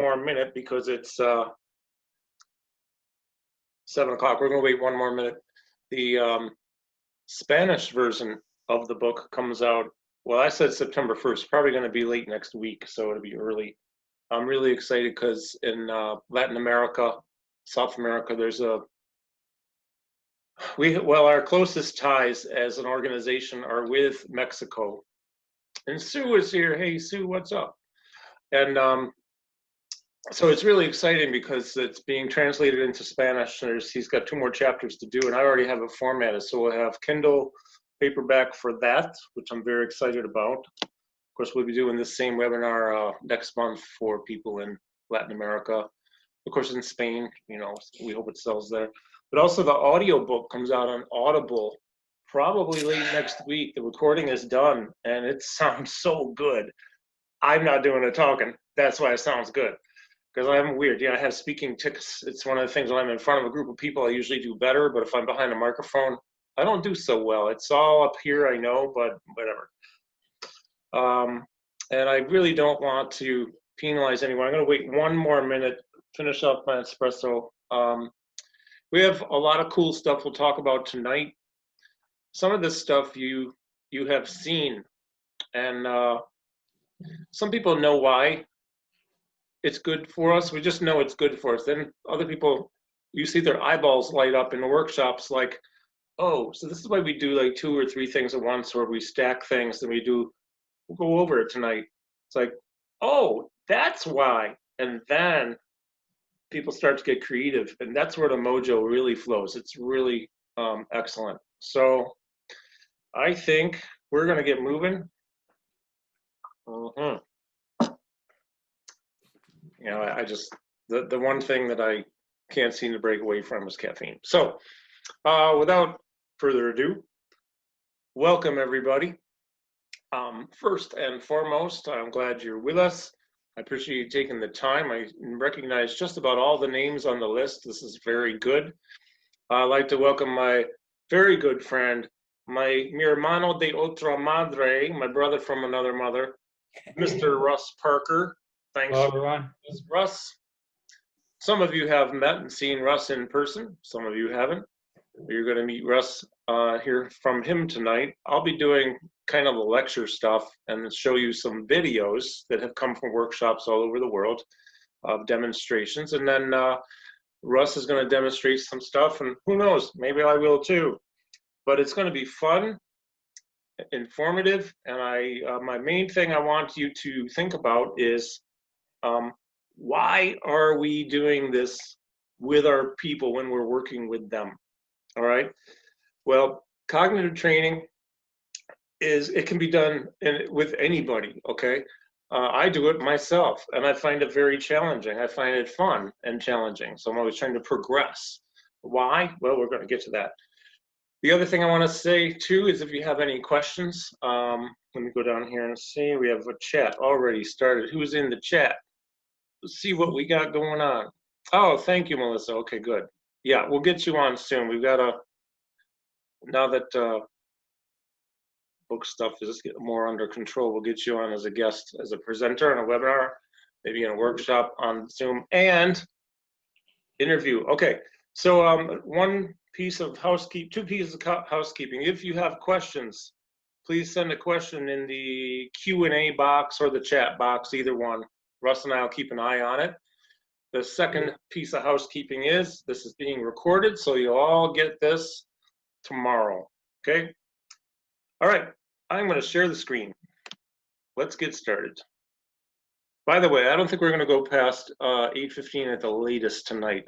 more minute because it's 7 o'clock. We're going to wait one more minute. The Spanish version of the book comes out, well, I said September 1st, probably going to be late next week, so it'll be early. I'm really excited because in Latin America, South America, there's our closest ties as an organization are with Mexico. And Sue is here. Hey, Sue, what's up? And so it's really exciting because it's being translated into Spanish. He's got 2 more chapters to do, and I already have it formatted. So we'll have Kindle paperback for that, which I'm very excited about. Of course, we'll be doing this same webinar next month for people in Latin America. Of course, in Spain, we hope it sells there. But also the audio book comes out on Audible probably late next week. The recording is done, and it sounds so good. I'm not doing the talking. That's why it sounds good. Because I'm weird. I have speaking tics. It's one of the things when I'm in front of a group of people, I usually do better. But if I'm behind a microphone, I don't do so well. It's all up here, I know, but whatever. And I really don't want to penalize anyone. I'm going to wait one more minute, finish up my espresso. We have a lot of cool stuff we'll talk about tonight. Some of this stuff you have seen, and some people know why it's good for us. We just know it's good for us. Then other people, you see their eyeballs light up in the workshops like, oh, so this is why we do like 2 or 3 things at once, or we stack things and we'll go over it tonight. It's like, oh, that's why. And then people start to get creative, and that's where the mojo really flows. It's really excellent. So I think we're going to get moving. I just, the one thing that I can't seem to break away from is caffeine. So without further ado, welcome everybody. First and foremost, I'm glad you're with us. I appreciate you taking the time. I recognize just about all the names on the list. This is very good. I'd like to welcome my very good friend, mi hermano de otra madre, my brother from another mother, Mr. Russ Parker. Thanks. Hello, everyone. Russ. Some of you have met and seen Russ in person. Some of you haven't. You're going to meet Russ, hear from him tonight. I'll be doing kind of the lecture stuff and show you some videos that have come from workshops all over the world of demonstrations. And then Russ is going to demonstrate some stuff, and who knows, maybe I will too. But it's going to be fun, informative, and my main thing I want you to think about is why are we doing this with our people when we're working with them? All right. Well, cognitive training it can be done with anybody. Okay. I do it myself, and I find it very challenging. I find it fun and challenging. So I'm always trying to progress. Why? Well, we're going to get to that. The other thing I want to say too is if you have any questions, let me go down here and see. We have a chat already started. Who's in the chat? Let's see what we got going on. Oh, thank you, Melissa. Okay, good. Yeah, we'll get you on soon. We've got now that book stuff is getting more under control, we'll get you on as a guest, as a presenter on a webinar, maybe in a workshop on Zoom, and interview. Okay, so one piece of housekeeping, 2 pieces of housekeeping. If you have questions, please send a question in the Q&A box or the chat box, either one. Russ and I will keep an eye on it. The second piece of housekeeping is this is being recorded, so you'll all get this tomorrow, okay? All right, I'm going to share the screen. Let's get started. By the way, I don't think we're going to go past 8:15 at the latest tonight.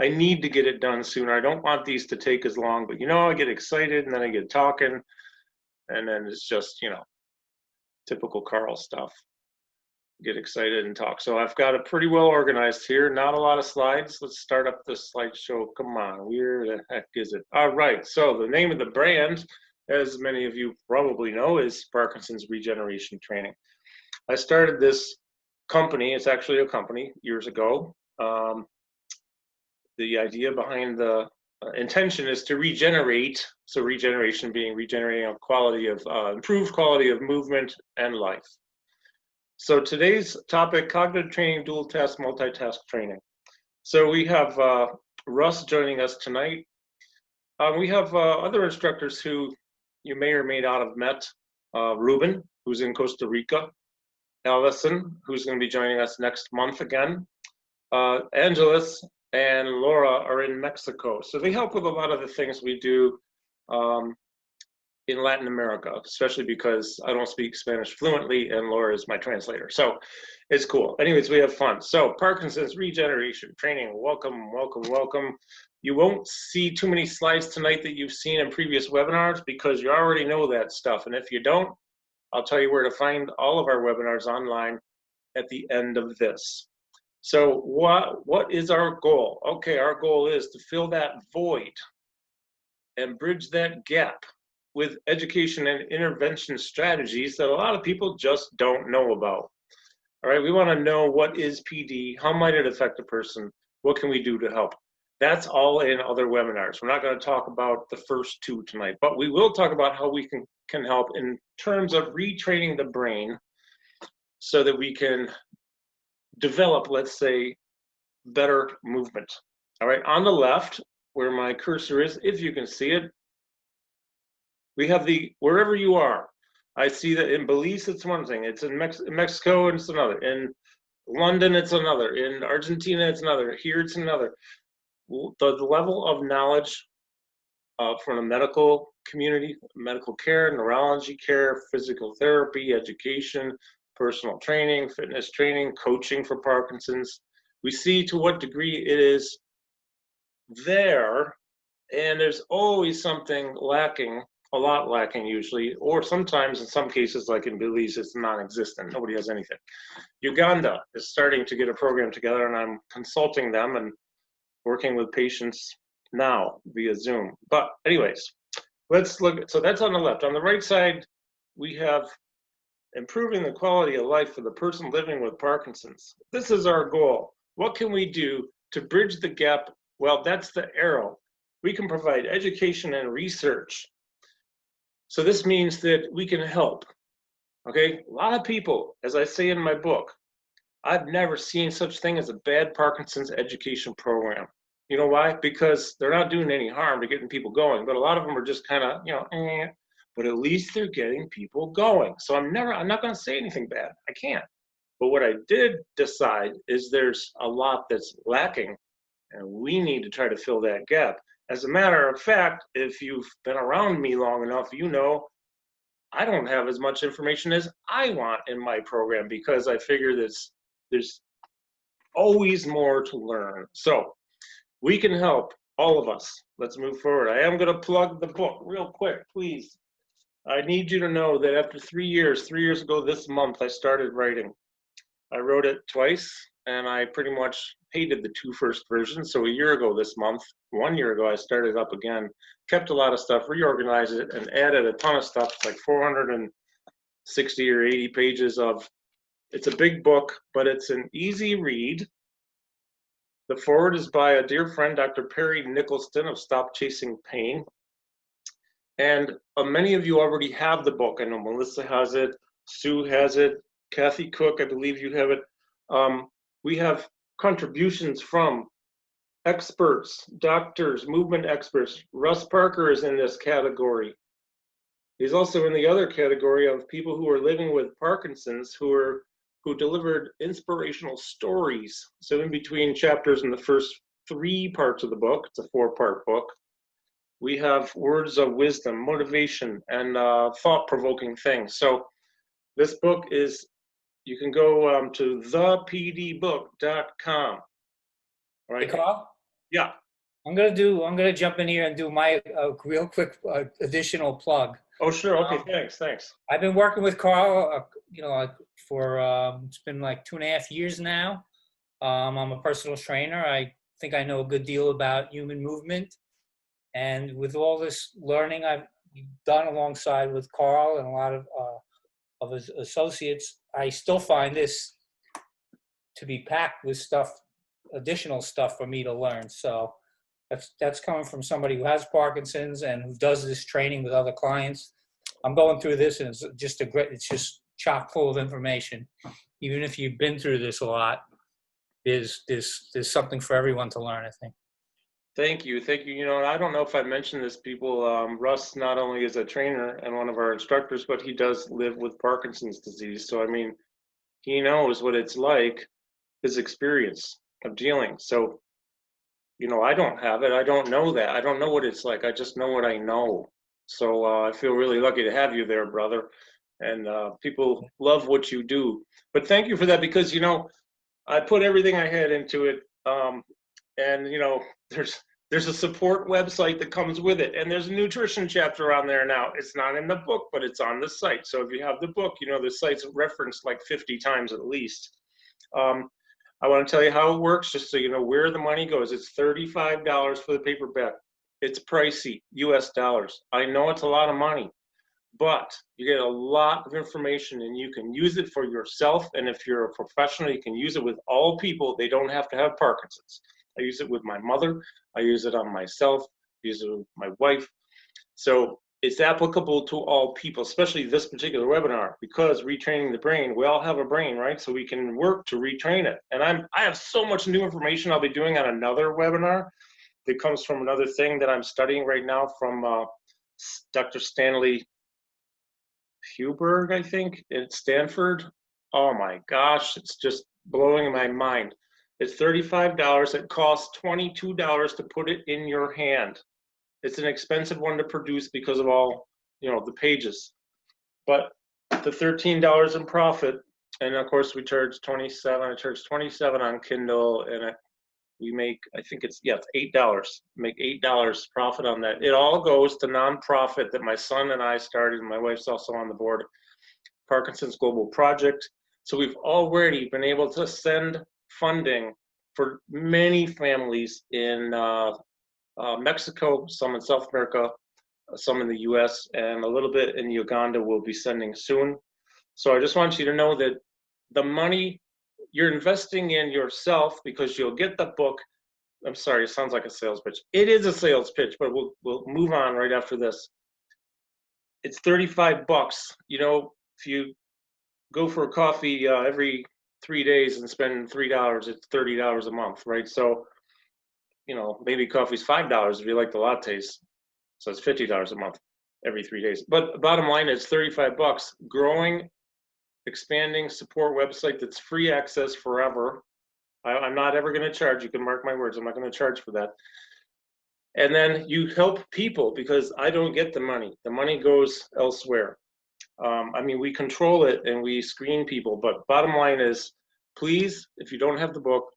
I need to get it done sooner. I don't want these to take as long, but I get excited and then I get talking, and then it's just, typical Carl stuff. Get excited and talk. So I've got it pretty well organized here. Not a lot of slides. Let's start up the slideshow. Come on, where the heck is it? All right, so the name of the brand, as many of you probably know, is Parkinson's Regeneration Training. I started this company, it's actually a company, years ago. The idea behind the intention is to regenerate, so regeneration being regenerating a quality of, improved quality of movement and life. So today's topic, cognitive training, dual task, multitask training. So we have Russ joining us tonight. We have other instructors who you may or may not have met. Ruben, who's in Costa Rica. Allison, who's going to be joining us next month again. Angeles and Laura are in Mexico. So they help with a lot of the things we do in Latin America, especially because I don't speak Spanish fluently and Laura is my translator. So it's cool. Anyways, we have fun. So Parkinson's regeneration training. Welcome, welcome, welcome. You won't see too many slides tonight that you've seen in previous webinars because you already know that stuff. And if you don't, I'll tell you where to find all of our webinars online at the end of this. So what is our goal? Okay, our goal is to fill that void and bridge that gap with education and intervention strategies that a lot of people just don't know about. All right, we want to know what is PD, how might it affect a person, what can we do to help? That's all in other webinars. We're not going to talk about the first two tonight, but we will talk about how we can help in terms of retraining the brain so that we can develop, let's say, better movement. All right, on the left, where my cursor is, if you can see it, we have the, wherever you are. I see that in Belize, it's one thing. It's in Mexico, it's another. In London, it's another. In Argentina, it's another. Here, it's another. The level of knowledge from the medical community, medical care, neurology care, physical therapy, education, personal training, fitness training, coaching for Parkinson's. We see to what degree it is there, and there's always something lacking, a lot lacking usually, or sometimes in some cases, like in Belize, it's non-existent. Nobody has anything. Uganda is starting to get a program together, and I'm consulting them and working with patients now via Zoom. But anyways, let's look. So that's on the left. On the right side, we have improving the quality of life for the person living with Parkinson's. This is our goal. What can we do to bridge the gap? Well, that's the arrow. We can provide education and research. So this means that we can help. Okay, a lot of people, as I say in my book, I've never seen such thing as a bad Parkinson's education program. You know why? Because they're not doing any harm to getting people going, but a lot of them are just kind of, but at least they're getting people going. So I'm not going to say anything bad. I can't. But what I did decide is there's a lot that's lacking, and we need to try to fill that gap. As a matter of fact, if you've been around me long enough, you know I don't have as much information as I want in my program because I figure there's always more to learn. So we can help, all of us. Let's move forward. I am going to plug the book real quick, please. I need you to know that after 3 years ago this month, I started writing. I wrote it twice, and I pretty much hated the two first versions. So a year ago this month, 1 year ago, I started up again, kept a lot of stuff, reorganized it, and added a ton of stuff, like 460 or 80 pages of, it's a big book, but it's an easy read. The foreword is by a dear friend, Dr. Perry Nicholson of Stop Chasing Pain. And many of you already have the book. I know Melissa has it, Sue has it, Kathy Cook, I believe you have it. We have contributions from experts, doctors, movement experts. Russ Parker is in this category. He's also in the other category of people who are living with Parkinson's who delivered inspirational stories. So in between chapters in the first 3 parts of the book, it's a 4-part book, we have words of wisdom, motivation, and thought-provoking things. So this book is, you can go to thepdbook.com. All right. Hey, Carl? Yeah. I'm gonna jump in here and do my real quick additional plug. Oh, sure. Okay. Thanks. I've been working with Carl, for it's been like 2.5 years now. I'm a personal trainer. I think I know a good deal about human movement, and with all this learning I've done alongside with Carl and a lot of his associates, I still find this to be packed with additional stuff for me to learn. So that's coming from somebody who has Parkinson's and who does this training with other clients. I'm going through this, and it's just chock full of information. Even if you've been through this a lot, there's something for everyone to learn, I think. Thank you. Thank you. You know, I don't know if I mentioned this, people. Russ not only is a trainer and one of our instructors, but he does live with Parkinson's disease. So, I mean, he knows what it's like, his experience of dealing. So, you know, I don't have it. I don't know that. I don't know what it's like. I just know what I know. So I feel really lucky to have you there, brother. And people love what you do. But thank you for that, because, you know, I put everything I had into it. And, you know, there's a support website that comes with it. And there's a nutrition chapter on there now. It's not in the book, but it's on the site. So if you have the book, you know, the site's referenced like 50 times at least. I want to tell you how it works, just so you know where the money goes. It's $35 for the paperback. It's pricey, US dollars. I know it's a lot of money, but you get a lot of information and you can use it for yourself. And if you're a professional, you can use it with all people. They don't have to have Parkinson's. I use it with my mother. I use it on myself. I use it with my wife. So it's applicable to all people, especially this particular webinar, because retraining the brain, we all have a brain, right? So we can work to retrain it. And I have so much new information I'll be doing on another webinar that comes from another thing that I'm studying right now from Dr. Stanley Huberg, I think, at Stanford. Oh my gosh, it's just blowing my mind. It's $35. It costs $22 to put it in your hand. It's an expensive one to produce because of all, you know, the pages. But the $13 in profit, and of course we charge 27. I charge 27 on Kindle, and we make, I think it's, yeah, it's $8. Make $8 profit on that. It all goes to nonprofit that my son and I started, and my wife's also on the board, Parkinson's Global Project. So we've already been able to send funding for many families in Mexico, some in South America, some in the US, and a little bit in Uganda we'll be sending soon. So I just want you to know that the money you're investing in yourself, because you'll get the book. I'm sorry, it sounds like a sales pitch. It is a sales pitch, but we'll move on right after this. It's $35. You know, if you go for a coffee every 3 days and spend $3, it's $30 a month, right? So, you know, maybe coffee's $5 if you like the lattes. So it's $50 a month every 3 days. But bottom line is $35. Growing, expanding support website that's free access forever. I'm not ever going to charge. You can mark my words. I'm not going to charge for that. And then you help people, because I don't get the money. The money goes elsewhere. I mean, we control it and we screen people. But bottom line is, please, if you don't have the book,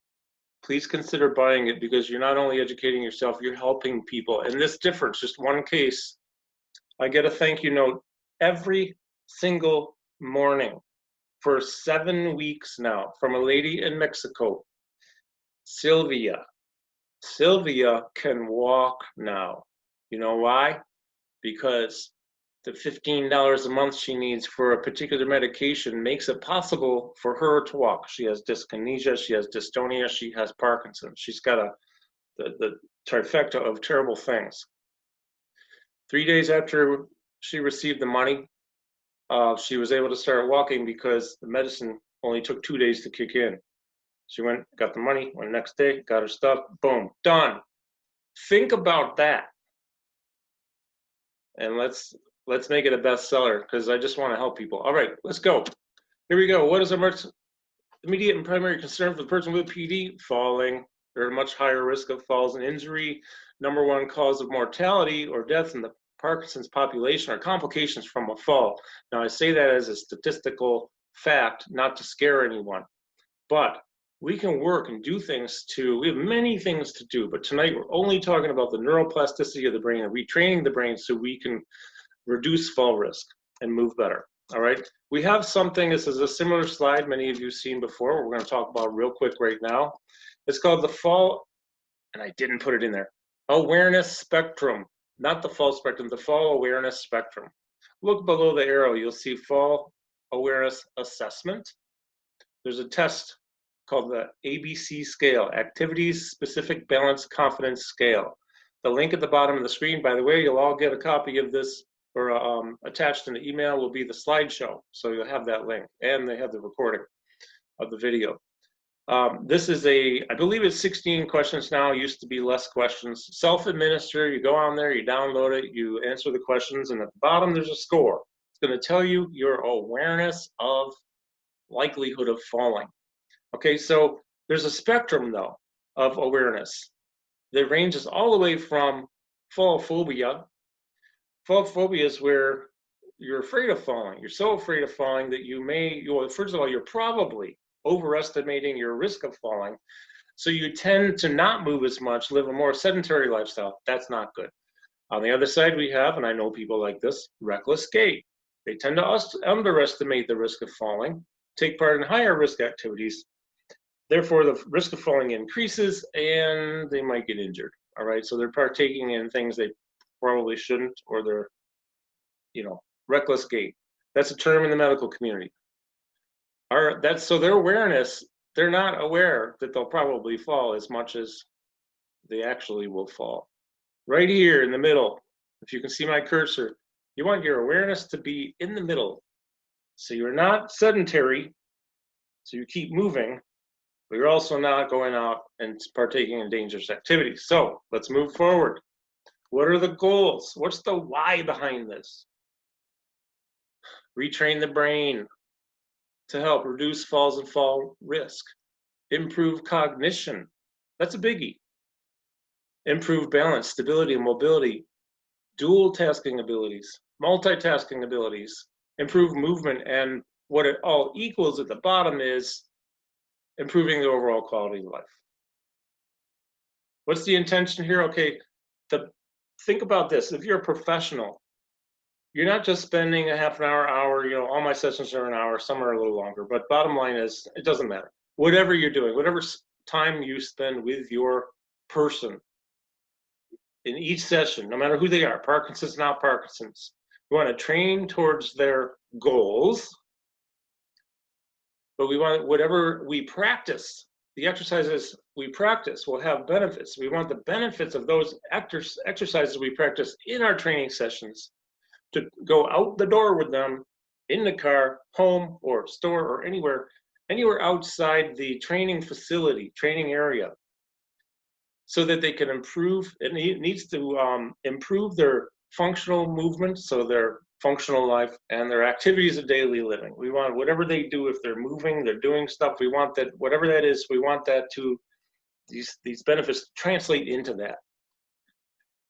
please consider buying it, because you're not only educating yourself, you're helping people. And this difference, just one case, I get a thank you note every single morning for 7 weeks now from a lady in Mexico, Sylvia. Sylvia can walk now. You know why? Because the $15 a month she needs for a particular medication makes it possible for her to walk. She has dyskinesia, she has dystonia, she has Parkinson. She's got the trifecta of terrible things. 3 days after she received the money, she was able to start walking because the medicine only took 2 days to kick in. She went, got the money, went next day, got her stuff, boom, done. Think about that. And let's make it a bestseller, because I just want to help people. All right, let's go. Here we go. What is our most immediate and primary concern for the person with PD? Falling. They're at a much higher risk of falls and injury. Number one cause of mortality or death in the Parkinson's population are complications from a fall. Now, I say that as a statistical fact, not to scare anyone. But we can work and do things we have many things to do, but tonight we're only talking about the neuroplasticity of the brain and retraining the brain so we can reduce fall risk and move better. All right, we have something, this is a similar slide many of you have seen before, we're going to talk about real quick right now. It's called the fall, and I didn't put it in there, awareness spectrum, not the fall spectrum, the fall awareness spectrum. Look below the arrow, you'll see fall awareness assessment. There's a test called the ABC scale, Activities Specific Balance Confidence Scale. The link at the bottom of the screen, by the way, you'll all get a copy of this or attached in the email will be the slideshow. So you'll have that link, and they have the recording of the video. This is I believe it's 16 questions now. It used to be less questions. Self-administer, you go on there, you download it, you answer the questions, and at the bottom there's a score. It's going to tell you your awareness of likelihood of falling. Okay, so there's a spectrum, though, of awareness that ranges all the way from fall phobia. Fall phobia is where you're afraid of falling. You're so afraid of falling that first of all, you're probably overestimating your risk of falling. So you tend to not move as much, live a more sedentary lifestyle. That's not good. On the other side, we have, and I know people like this, reckless gait. They tend to underestimate the risk of falling, take part in higher risk activities. Therefore, the risk of falling increases and they might get injured. All right, so they're partaking in things they probably shouldn't, or they're, reckless gait. That's a term in the medical community. So their awareness, they're not aware that they'll probably fall as much as they actually will fall. Right here in the middle, if you can see my cursor, you want your awareness to be in the middle. So you're not sedentary, so you keep moving, but you're also not going out and partaking in dangerous activities. So let's move forward. What are the goals? What's the why behind this? Retrain the brain to help reduce falls and fall risk. Improve cognition. That's a biggie. Improve balance, stability, and mobility. Dual tasking abilities, multitasking abilities. Improve movement, and what it all equals at the bottom is improving the overall quality of life. What's the intention here? Okay, think about this. If you're a professional, you're not just spending a half an hour, all my sessions are an hour, some are a little longer, but bottom line is, it doesn't matter. Whatever you're doing, whatever time you spend with your person in each session, no matter who they are, Parkinson's, not Parkinson's, we want to train towards their goals, but we want whatever we practice, the exercises we practice will have benefits. We want the benefits of those exercises we practice in our training sessions to go out the door with them, in the car, home, or store, or anywhere outside the training facility, training area, so that they can improve. It needs to improve their functional movement, so their functional life and their activities of daily living. We want whatever they do, if they're moving, they're doing stuff, we want that, whatever that is, we want that to, these benefits to translate into that.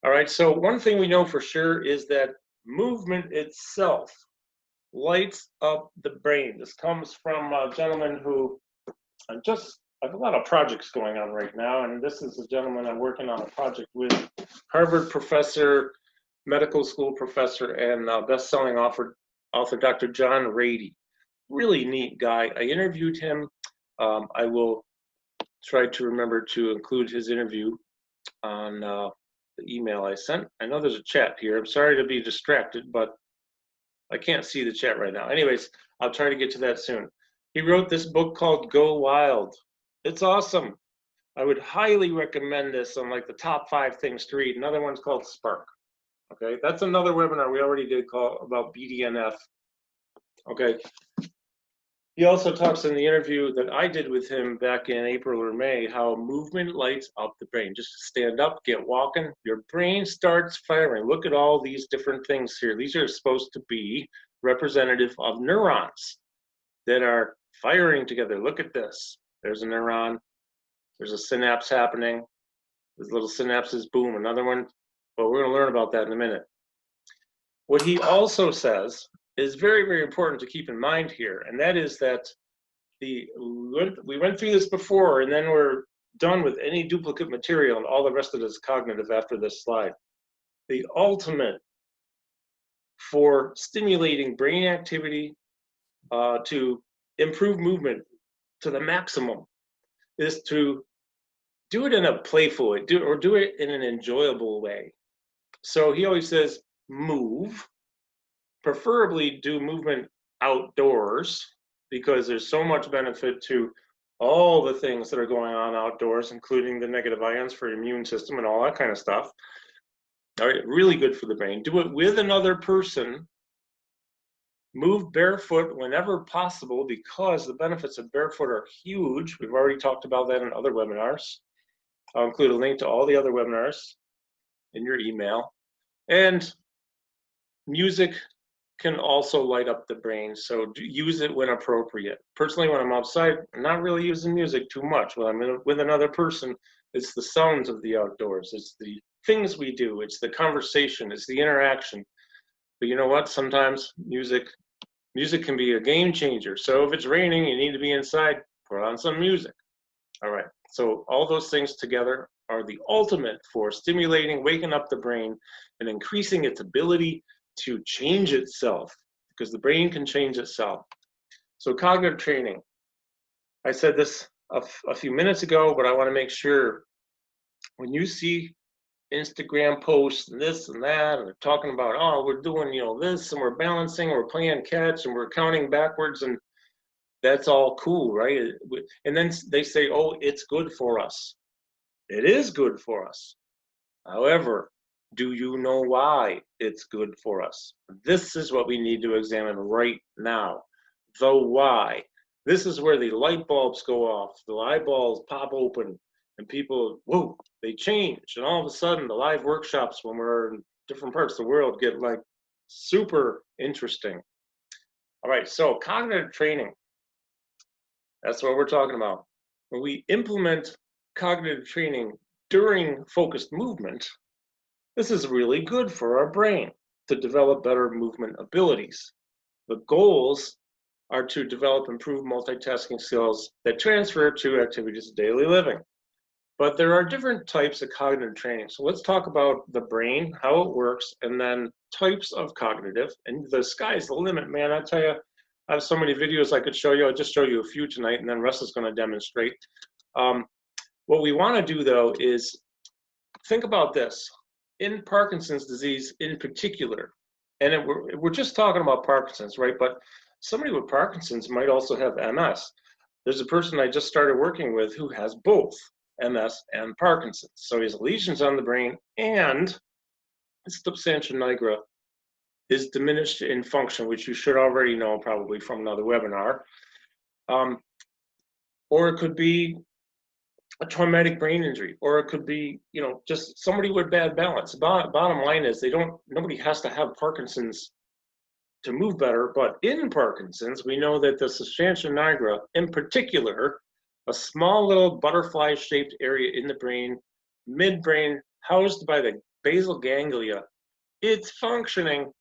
All right, so one thing we know for sure is that movement itself lights up the brain. This comes from a gentleman who I have a lot of projects going on right now, and this is a gentleman I'm working on a project with, Harvard professor, medical school professor, and best-selling author Dr. John Rady. Really neat guy. I interviewed him. I will try to remember to include his interview on the email I sent. I know there's a chat here. I'm sorry to be distracted, but I can't see the chat right now. Anyways, I'll try to get to that soon. He wrote this book called Go Wild. It's awesome. I would highly recommend this on like the top 5 things to read. Another one's called Spark. Okay, that's another webinar we already did about BDNF. Okay. He also talks in the interview that I did with him back in April or May, how movement lights up the brain. Just stand up, get walking, your brain starts firing. Look at all these different things here. These are supposed to be representative of neurons that are firing together. Look at this. There's a neuron. There's a synapse happening. There's little synapses, boom, another one. But we're going to learn about that in a minute. What he also says is very, very important to keep in mind here, and that is that we went through this before, and then we're done with any duplicate material, and all the rest of it is cognitive after this slide. The ultimate for stimulating brain activity to improve movement to the maximum is to do it in a playful way, do it in an enjoyable way. So he always says, move. Preferably do movement outdoors, because there's so much benefit to all the things that are going on outdoors, including the negative ions for your immune system and all that kind of stuff. All right, really good for the brain. Do it with another person. Move barefoot whenever possible because the benefits of barefoot are huge. We've already talked about that in other webinars. I'll include a link to all the other webinars in your email. And music can also light up the brain, so use it when appropriate. Personally, when I'm outside, I'm not really using music too much. When I'm with another person, it's the sounds of the outdoors. It's the things we do. It's the conversation. It's the interaction. But you know what? Sometimes music can be a game changer. So if it's raining, you need to be inside, put on some music. All right. So all those things together are the ultimate for stimulating, waking up the brain, and increasing its ability to change itself, because the brain can change itself. So cognitive training. I said this a few minutes ago, but I want to make sure when you see Instagram posts and this and that, and they're talking about, oh, we're doing, this, and we're balancing, we're playing catch, and we're counting backwards, and that's all cool, right? And then they say, oh, it's good for us. It is good for us. However, do you know why it's good for us? This is what we need to examine right now. The why. This is where the light bulbs go off, the eyeballs pop open, and people, whoa, they change. And all of a sudden, the live workshops when we're in different parts of the world get like super interesting. All right, so cognitive training. That's what we're talking about. When we implement cognitive training during focused movement, this is really good for our brain to develop better movement abilities. The goals are to develop improved multitasking skills that transfer to activities of daily living. But there are different types of cognitive training. So let's talk about the brain, how it works, and then types of cognitive. And the sky's the limit, man. I tell you, I have so many videos I could show you. I'll just show you a few tonight, and then Russ is going to demonstrate. What we want to do, though, is think about this. In Parkinson's disease in particular, and we're just talking about Parkinson's, right? But somebody with Parkinson's might also have MS. There's a person I just started working with who has both MS and Parkinson's. So he has lesions on the brain, and his substantia nigra is diminished in function, which you should already know probably from another webinar. Or it could be a traumatic brain injury, or it could be, just somebody with bad balance. Bottom line is nobody has to have Parkinson's to move better, but in Parkinson's, we know that the substantia nigra, in particular, a small little butterfly-shaped area in the brain, midbrain, housed by the basal ganglia, it's functioning,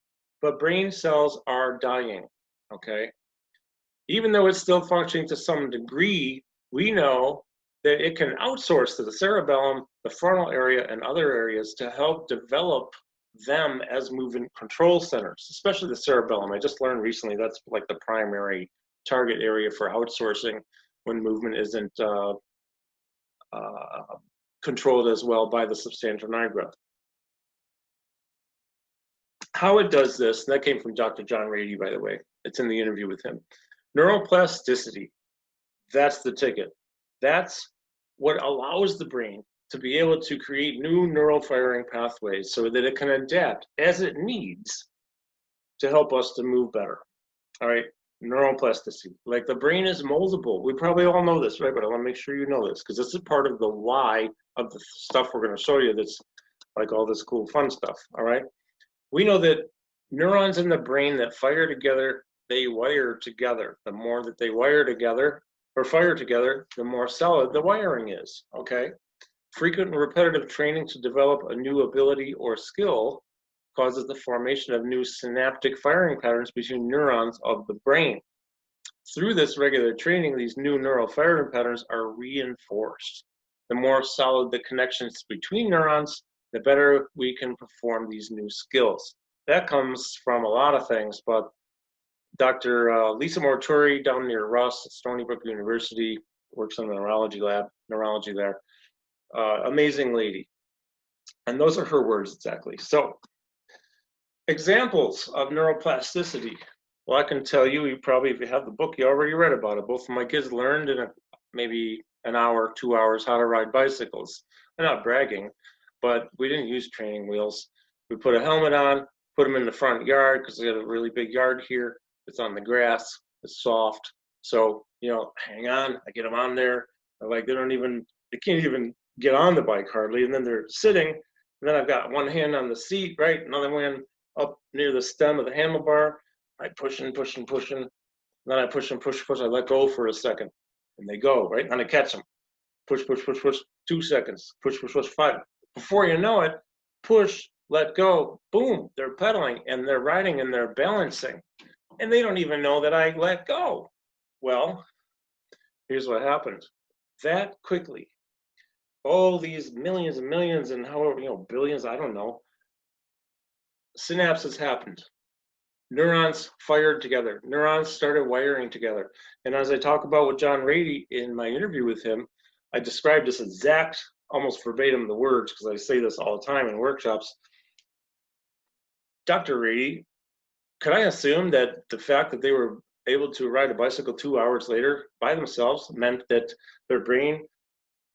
but brain cells are dying, okay? Even though it's still functioning to some degree, we know that it can outsource to the cerebellum, the frontal area, and other areas to help develop them as movement control centers, especially the cerebellum. I just learned recently that's like the primary target area for outsourcing when movement isn't controlled as well by the substantia nigra. How it does this, and that came from Dr. John Rady, by the way. It's in the interview with him. Neuroplasticity, that's the ticket. That's what allows the brain to be able to create new neural firing pathways so that it can adapt as it needs to help us to move better. All right, neuroplasticity. Like the brain is moldable. We probably all know this, right? But I want to make sure you know this because this is part of the why of the stuff we're going to show you that's like all this cool fun stuff, all right? We know that neurons in the brain that fire together, they wire together. The more that they wire together or fire together, the more solid the wiring is, okay? Frequent and repetitive training to develop a new ability or skill causes the formation of new synaptic firing patterns between neurons of the brain. Through this regular training, these new neural firing patterns are reinforced. The more solid the connections between neurons, the better we can perform these new skills. That comes from a lot of things, but Dr. Lisa Morturi down near Russ at Stony Brook University works in the neurology there. Amazing lady. And those are her words exactly. So, examples of neuroplasticity. Well, I can tell you, probably, if you have the book, you already read about it. Both of my kids learned in maybe an hour, 2 hours, how to ride bicycles. I'm not bragging, but we didn't use training wheels. We put a helmet on, put them in the front yard because we got a really big yard here. It's on the grass, it's soft. So, hang on, I get them on there. Like they can't even get on the bike hardly. And then they're sitting, and then I've got one hand on the seat, right? Another hand up near the stem of the handlebar. I push and push and push, and then I push and push, push. I let go for a second, and they go, right? And I catch them. Push, push, push, push, 2 seconds. Push, push, push, 5. Before you know it, push, let go, boom, they're pedaling, and they're riding, and they're balancing. And they don't even know that I let go. Well, here's what happened. That quickly, all these millions and millions and however, billions, I don't know, synapses happened. Neurons fired together. Neurons started wiring together. And as I talk about with John Rady in my interview with him, I described this exact, almost verbatim, the words, because I say this all the time in workshops. Dr. Rady, could I assume that the fact that they were able to ride a bicycle 2 hours later by themselves meant that their brain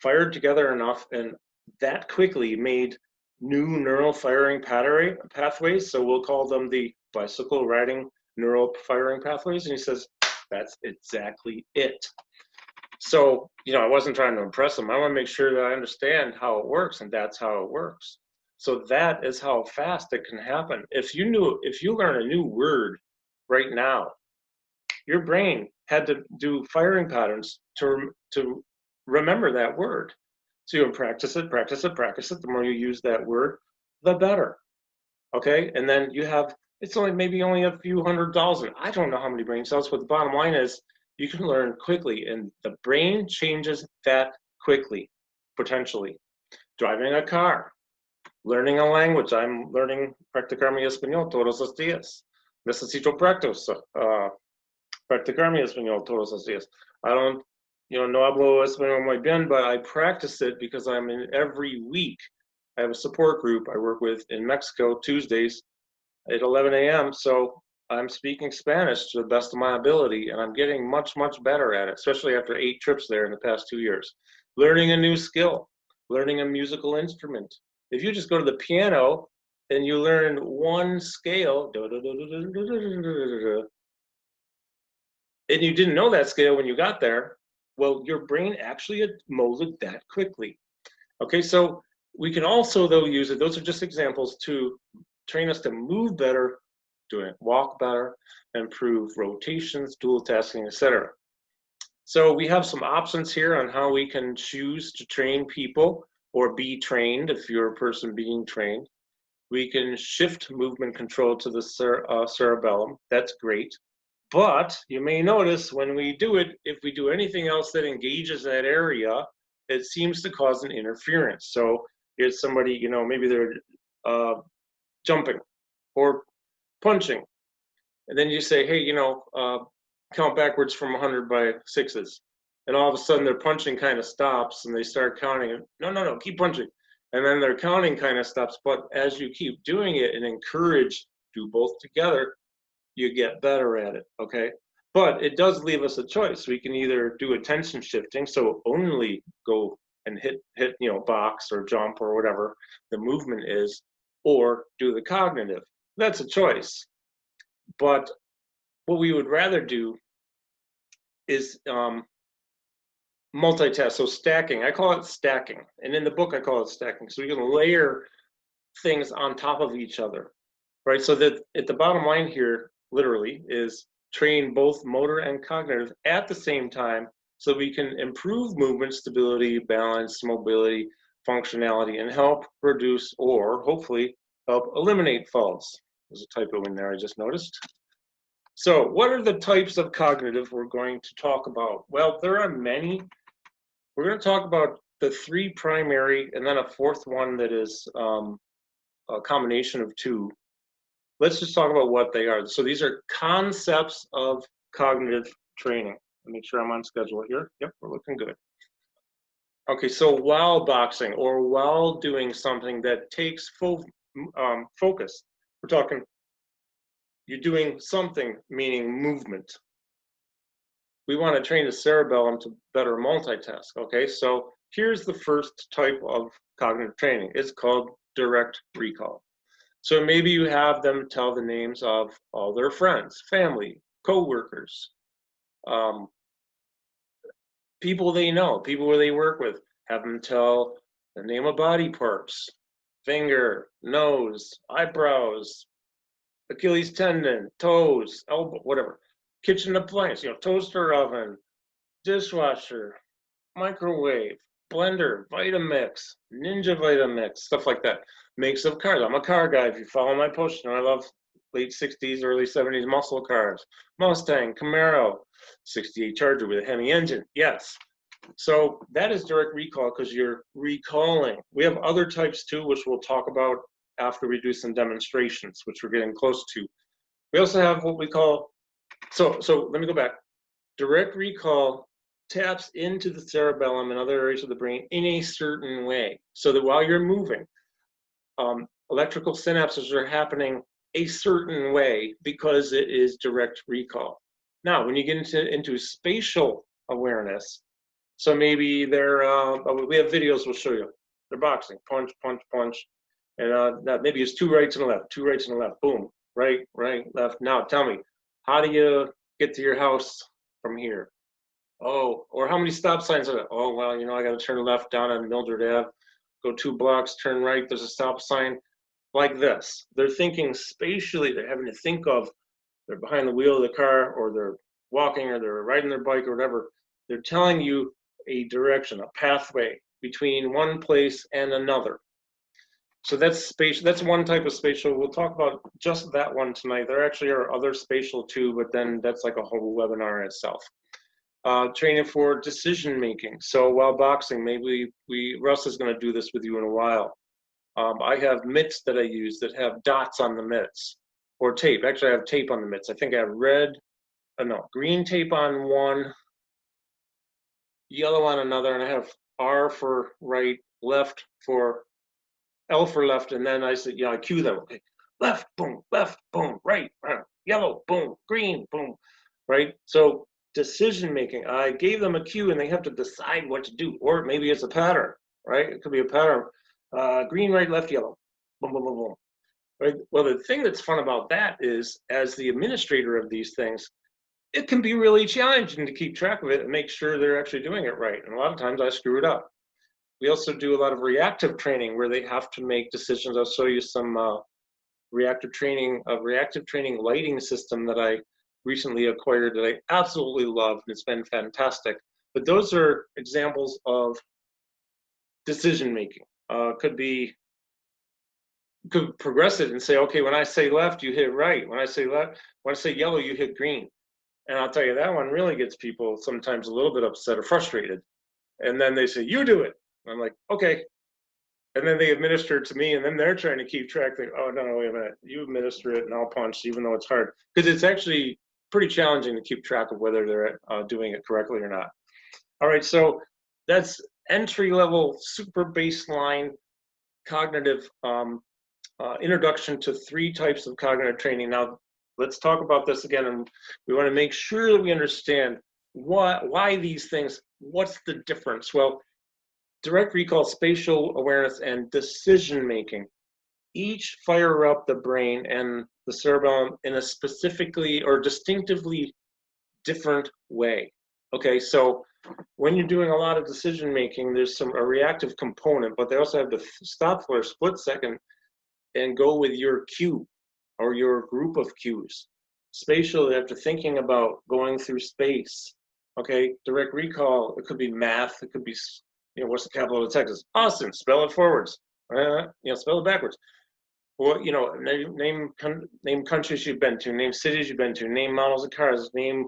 fired together enough and that quickly made new neural firing pathways? So we'll call them the bicycle riding neural firing pathways. And he says, that's exactly it. So, I wasn't trying to impress him. I want to make sure that I understand how it works, and that's how it works. So that is how fast it can happen. If you learn a new word right now, your brain had to do firing patterns to remember that word. So you practice it, practice it, practice it. The more you use that word, the better. Okay, and then it's maybe only a few 100,000. I don't know how many brain cells, but the bottom line is you can learn quickly, and the brain changes that quickly, potentially. Driving a car, learning a language. I'm learning practicar mi español todos los días. Necesito practicar mi español todos los días. I don't, no hablo español muy bien, but I practice it because I'm in every week. I have a support group I work with in Mexico Tuesdays at 11 a.m. So I'm speaking Spanish to the best of my ability, and I'm getting much, much better at it, especially after 8 trips there in the past 2 years. Learning a new skill, learning a musical instrument. If you just go to the piano and you learn one scale, and you didn't know that scale when you got there, well, your brain actually molded that quickly. Okay, so we can also, though, use it. Those are just examples to train us to move better, walk better, improve rotations, dual tasking, etc. So we have some options here on how we can choose to train people or be trained if you're a person being trained. We can shift movement control to the cerebellum. That's great. But you may notice when we do it, if we do anything else that engages that area, it seems to cause an interference. So here's somebody, maybe they're jumping or punching. And then you say, hey, count backwards from 100 by 6s. And all of a sudden their punching kind of stops and they start counting. No, keep punching. And then their counting kind of stops. But as you keep doing it and encourage, do both together, you get better at it, okay? But it does leave us a choice. We can either do attention shifting, so only go and hit, box or jump or whatever the movement is, or do the cognitive. That's a choice. But what we would rather do is multitask, so stacking. I call it stacking, and in the book I call it stacking. So you can layer things on top of each other, right? So that at the bottom line here, literally, is train both motor and cognitive at the same time so we can improve movement stability, balance, mobility, functionality, and help reduce or hopefully help eliminate falls. There's a typo in there I just noticed. So what are the types of cognitive we're going to talk about? Well, there are many. We're going to talk about the 3 primary and then a 4th one that is a combination of 2. Let's just talk about what they are. So these are concepts of cognitive training. Let me make sure I'm on schedule here. Yep, we're looking good. Okay, so while boxing or while doing something that takes full focus, we're talking, you're doing something, meaning movement. We want to train the cerebellum to better multitask, okay? So here's the first type of cognitive training. It's called direct recall. So maybe you have them tell the names of all their friends, family, co-workers, people they know, people where they work with. Have them tell the name of body parts, finger, nose, eyebrows, Achilles tendon, toes, elbow, whatever. Kitchen appliance, toaster oven, dishwasher, microwave, blender, Vitamix, Ninja Vitamix, stuff like that. Makes of cars. I'm a car guy. If you follow my post, I love late 60s, early 70s muscle cars. Mustang, Camaro, 68 Charger with a Hemi engine. Yes. So that is direct recall because you're recalling. We have other types too, which we'll talk about after we do some demonstrations, which we're getting close to. We also have what we call, so let me go back. Direct recall taps into the cerebellum and other areas of the brain in a certain way, so that while you're moving, electrical synapses are happening a certain way because it is direct recall. Now, when you get into spatial awareness, so maybe they're, we have videos we'll show you. They're boxing, punch, punch, punch, and maybe it's two rights and a left, two rights and a left, boom, right, right, left. Now, tell me, how do you get to your house from here? Oh, or how many stop signs are there? Oh, well, I got to turn left down on Mildred Ave, go 2 blocks, turn right, there's a stop sign. Like this. They're thinking spatially, they're having to think of, they're behind the wheel of the car, or they're walking, or they're riding their bike, or whatever. They're telling you a direction, a pathway between one place and another. So that's spatial. That's one type of spatial. We'll talk about just that one tonight. There actually are other spatial too, but then that's like a whole webinar in itself. Training for decision making. So while boxing, maybe Russ is going to do this with you in a while. I have mitts that I use that have dots on the mitts, or tape. Actually, I have tape on the mitts. I think I have green tape on one, yellow on another, and I have R for right, left for L for left, and then I said, I cue them. Okay, left, boom, right, yellow, boom, green, boom, right? So decision making, I gave them a cue, and they have to decide what to do, or maybe it's a pattern, right? It could be a pattern. Green, right, left, yellow, boom, boom, boom, boom. Right? Well, the thing that's fun about that is, as the administrator of these things, it can be really challenging to keep track of it and make sure they're actually doing it right. And a lot of times I screw it up. We also do a lot of reactive training where they have to make decisions. I'll show you some reactive training lighting system that I recently acquired that I absolutely love, and it's been fantastic. But those are examples of decision making. Could progress it and say, okay, when I say left, you hit right. When I say yellow, you hit green. And I'll tell you, that one really gets people sometimes a little bit upset or frustrated. And then they say, you do it. And I'm like, okay. And then they administer it to me, and then they're trying to keep track. They, oh, no, wait a minute. You administer it, and I'll punch, even though it's hard. Because it's actually pretty challenging to keep track of whether they're doing it correctly or not. All right, so that's entry-level, super baseline cognitive introduction to 3 types of cognitive training. Now, let's talk about this again, and we want to make sure that we understand why these things, what's the difference? Well, direct recall, spatial awareness, and decision making each fire up the brain and the cerebellum in a specifically or distinctively different way. Okay, so when you're doing a lot of decision making, there's a reactive component, but they also have to stop for a split second and go with your cue or your group of cues. Spatial, after thinking about going through space. Okay, direct recall, it could be math, it could be, what's the capital of Texas? Austin, spell it forwards. Spell it backwards. Well, name countries you've been to, name cities you've been to, name models of cars, name,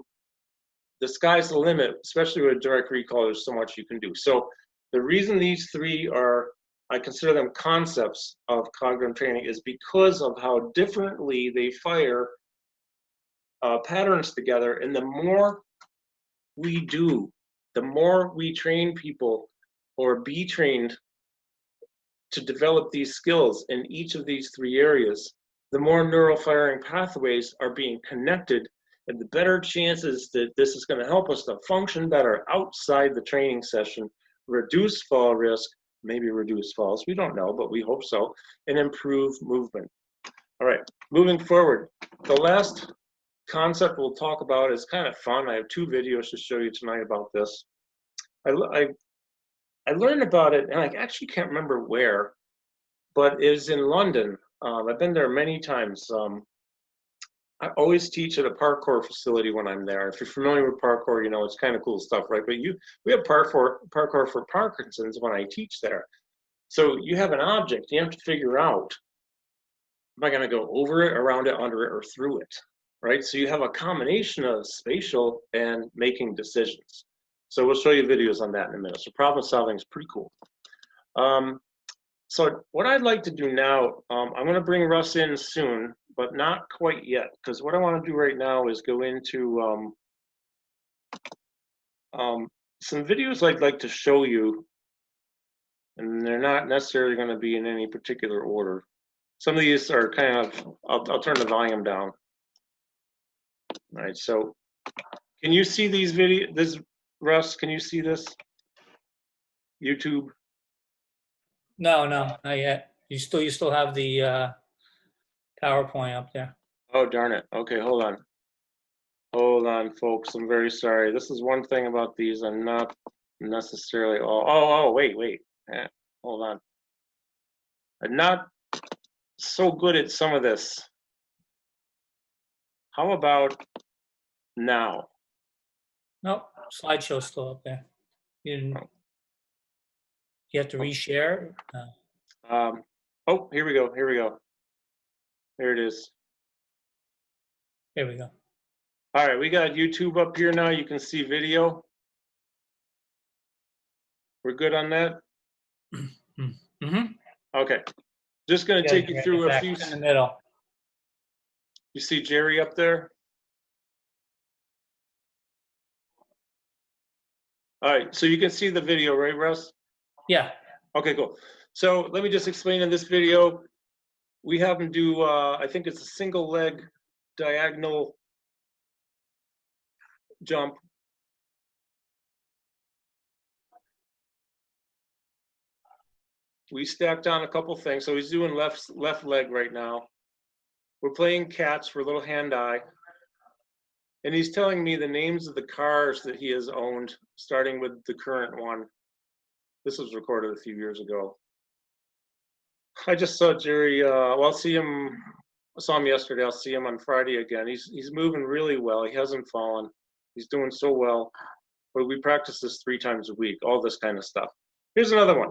the sky's the limit, especially with direct recall, there's so much you can do. So the reason these 3 are, I consider them concepts of cognitive training, is because of how differently they fire patterns together. And the more we do, the more we train people or be trained to develop these skills in each of these 3 areas, the more neural firing pathways are being connected, and the better chances that this is going to help us to function better outside the training session, reduce fall risk, maybe reduce falls, we don't know, but we hope so, and improve movement. All right, moving forward. The last concept we'll talk about is kind of fun. I have 2 videos to show you tonight about this. I learned about it, and I actually can't remember where, but it is in London. I've been there many times. I always teach at a parkour facility when I'm there. If you're familiar with parkour, you know it's kind of cool stuff, right? But we have parkour for Parkinson's when I teach there. So you have an object, you have to figure out, am I going to go over it, around it, under it, or through it, right? So you have a combination of spatial and making decisions. So we'll show you videos on that in a minute. So problem solving is pretty cool. So what I'd like to do now, I'm going to bring Russ in soon, but not quite yet, because what I want to do right now is go into some videos I'd like to show you, and they're not necessarily going to be in any particular order. Some of these are kind of, I'll turn the volume down. All right, so can you see these videos? Russ, can you see this? YouTube? No, not yet. You still have the PowerPoint up there. Oh, darn it. Okay, hold on. Hold on, folks. I'm very sorry. This is one thing about these. I'm not necessarily wait. Hold on. I'm not so good at some of this. How about now? Nope, slideshow's still up there. You have to reshare. Oh, here we go. Here it is. There we go. All right, we got YouTube up here now. You can see video. We're good on that? Mm-hmm. Okay. Just going to take you through a few. In the middle. You see Jerry up there? All right, so you can see the video, right, Russ? Yeah. Okay, cool. So let me just explain in this video. We have them do, I think it's a single leg diagonal jump. We stacked on a couple things. So he's doing left leg right now. We're playing cats for little hand-eye. And he's telling me the names of the cars that he has owned, starting with the current one. This was recorded a few years ago. I just saw Jerry, well, I saw him yesterday. I'll see him on Friday again. He's moving really well. He hasn't fallen. He's doing so well. But we practice this 3 times a week, all this kind of stuff. Here's another one.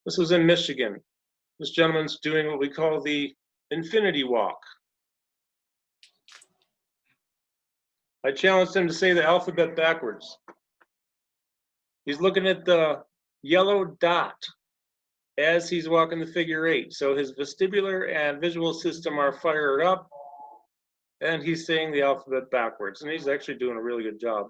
This was in Michigan. This gentleman's doing what we call the infinity walk. I challenged him to say the alphabet backwards. He's looking at the yellow dot as he's walking the figure 8. So his vestibular and visual system are fired up, and he's saying the alphabet backwards. And he's actually doing a really good job.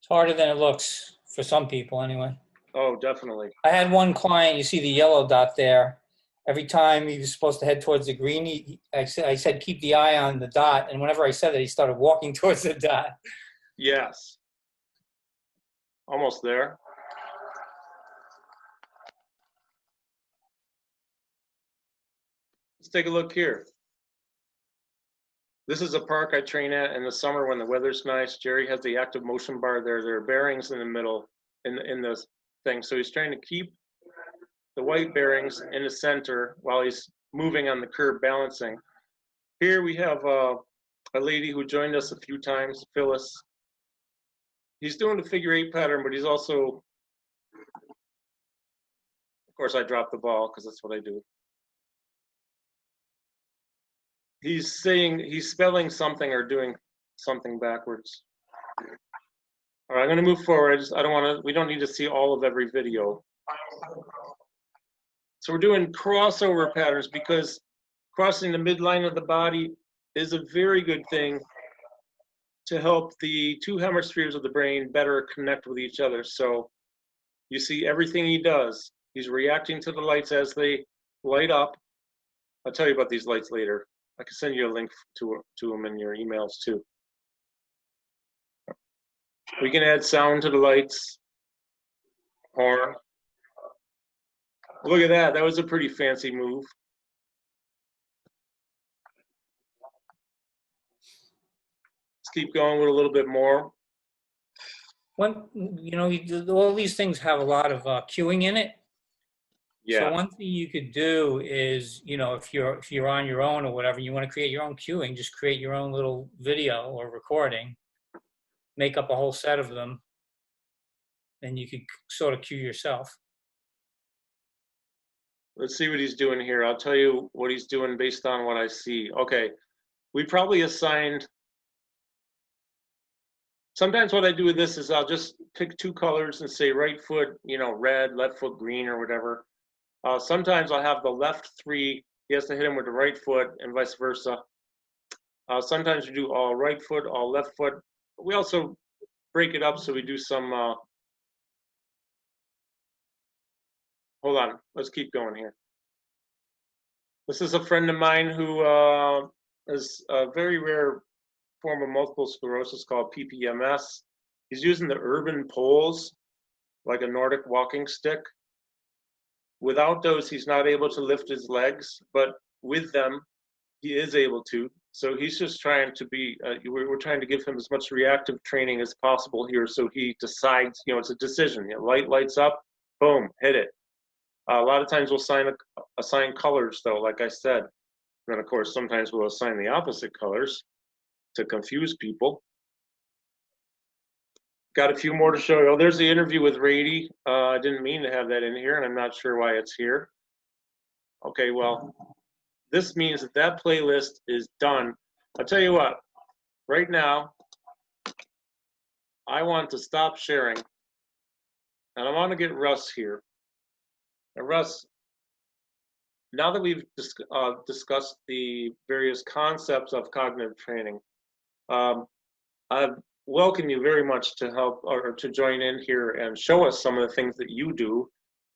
It's harder than it looks for some people anyway. Oh, definitely. I had one client, you see the yellow dot there. Every time he was supposed to head towards the green, I said, keep the eye on the dot. And whenever I said it, he started walking towards the dot. Yes. Almost there. Let's take a look here. This is a park I train at in the summer when the weather's nice. Jerry has the active motion bar there. There are bearings in the middle in this thing. So he's trying to keep the white bearings in the center while he's moving on the curb, balancing. Here we have a lady who joined us a few times, Phyllis. He's doing the figure 8 pattern, but he's also, of course, I dropped the ball because that's what I do. He's spelling something or doing something backwards. All right, I'm going to move forward. We don't need to see all of every video. So we're doing crossover patterns because crossing the midline of the body is a very good thing to help the 2 hemispheres of the brain better connect with each other. So you see everything he does. He's reacting to the lights as they light up. I'll tell you about these lights later. I can send you a link to them in your emails too. We can add sound to the lights, horn. Look at that. That was a pretty fancy move. Let's keep going with a little bit more. All these things have a lot of cueing in it. So Yeah. one thing you could do is, if you're on your own or whatever, you want to create your own cueing, just create your own little video or recording, make up a whole set of them, and you could sort of cue yourself. Let's see what he's doing here. I'll tell you what he's doing based on what I see. Okay. We probably assigned. Sometimes what I do with this is I'll just pick two colors and say right foot, red, left foot green or whatever. Sometimes I'll have the left three. He has to hit him with the right foot and vice versa. Sometimes we do all right foot, all left foot. We also break it up so we do some. Hold on, let's keep going here. This is a friend of mine who is a very rare form of multiple sclerosis called PPMS. He's using the urban poles, like a Nordic walking stick. Without those, he's not able to lift his legs, but with them, he is able to. So he's just trying to be, we're trying to give him as much reactive training as possible here so he decides, it's a decision. Light lights up, boom, hit it. A lot of times we'll assign colors, though, like I said. And then, of course, sometimes we'll assign the opposite colors to confuse people. Got a few more to show you. Oh, there's the interview with Rady. I didn't mean to have that in here, and I'm not sure why it's here. Okay, well, this means that playlist is done. I'll tell you what, right now, I want to stop sharing, and I want to get Russ here. And Russ, now that we've discussed the various concepts of cognitive training, I welcome you very much to help or to join in here and show us some of the things that you do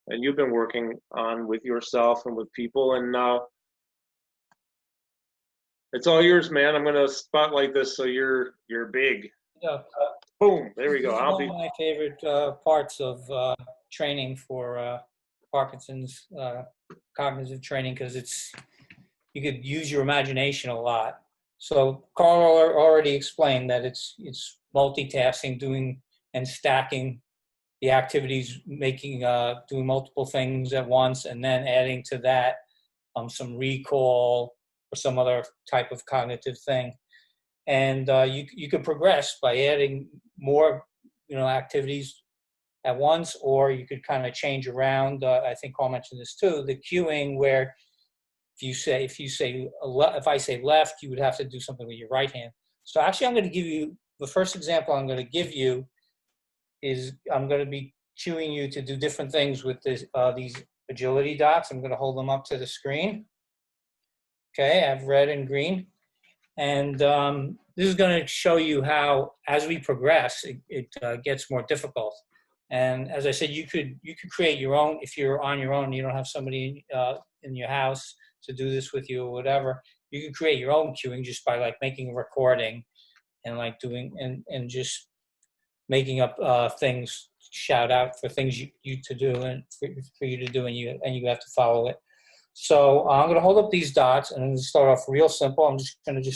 and you've been working on with yourself and with people. And it's all yours, man. I'm going to spotlight this so you're big. Yeah. Boom. There we go. This is one of my favorite parts of training for Parkinson's cognitive training because you could use your imagination a lot. So Carl already explained that it's multitasking, doing and stacking the activities, doing multiple things at once, and then adding to that some recall or some other type of cognitive thing. And you could progress by adding more, activities at once, or you could kind of change around. I think Carl mentioned this too, the cueing where if I say left, you would have to do something with your right hand. So actually, I'm going to give you the first example. I'm going to give you is I'm going to be cueing you to do different things with these agility dots. I'm going to hold them up to the screen. Okay, I have red and green, and this is going to show you how, as we progress, it gets more difficult. And as I said, you could create your own if you're on your own. You don't have somebody in your house to do this with you or whatever. You can create your own cueing just by like making a recording and like doing and just making up things, shout out for things you to do and for you to do, and you have to follow it. So I'm going to hold up these dots and I'm going to start off real simple. I'm just going to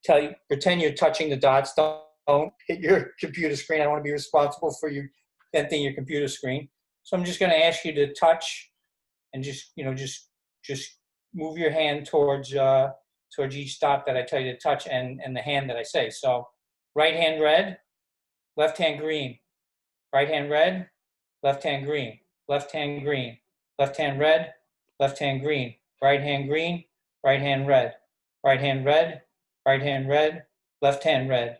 tell you, pretend you're touching the dots. Don't hit your computer screen. I don't want to be responsible for you denting your computer screen. So I'm just going to ask you to touch and just move your hand towards each dot that I tell you to touch and the hand that I say. So right hand red, left hand green, right hand red, left hand green, left hand green, left hand red, left hand green, right hand green, right hand red, right hand red, right hand red, left hand red,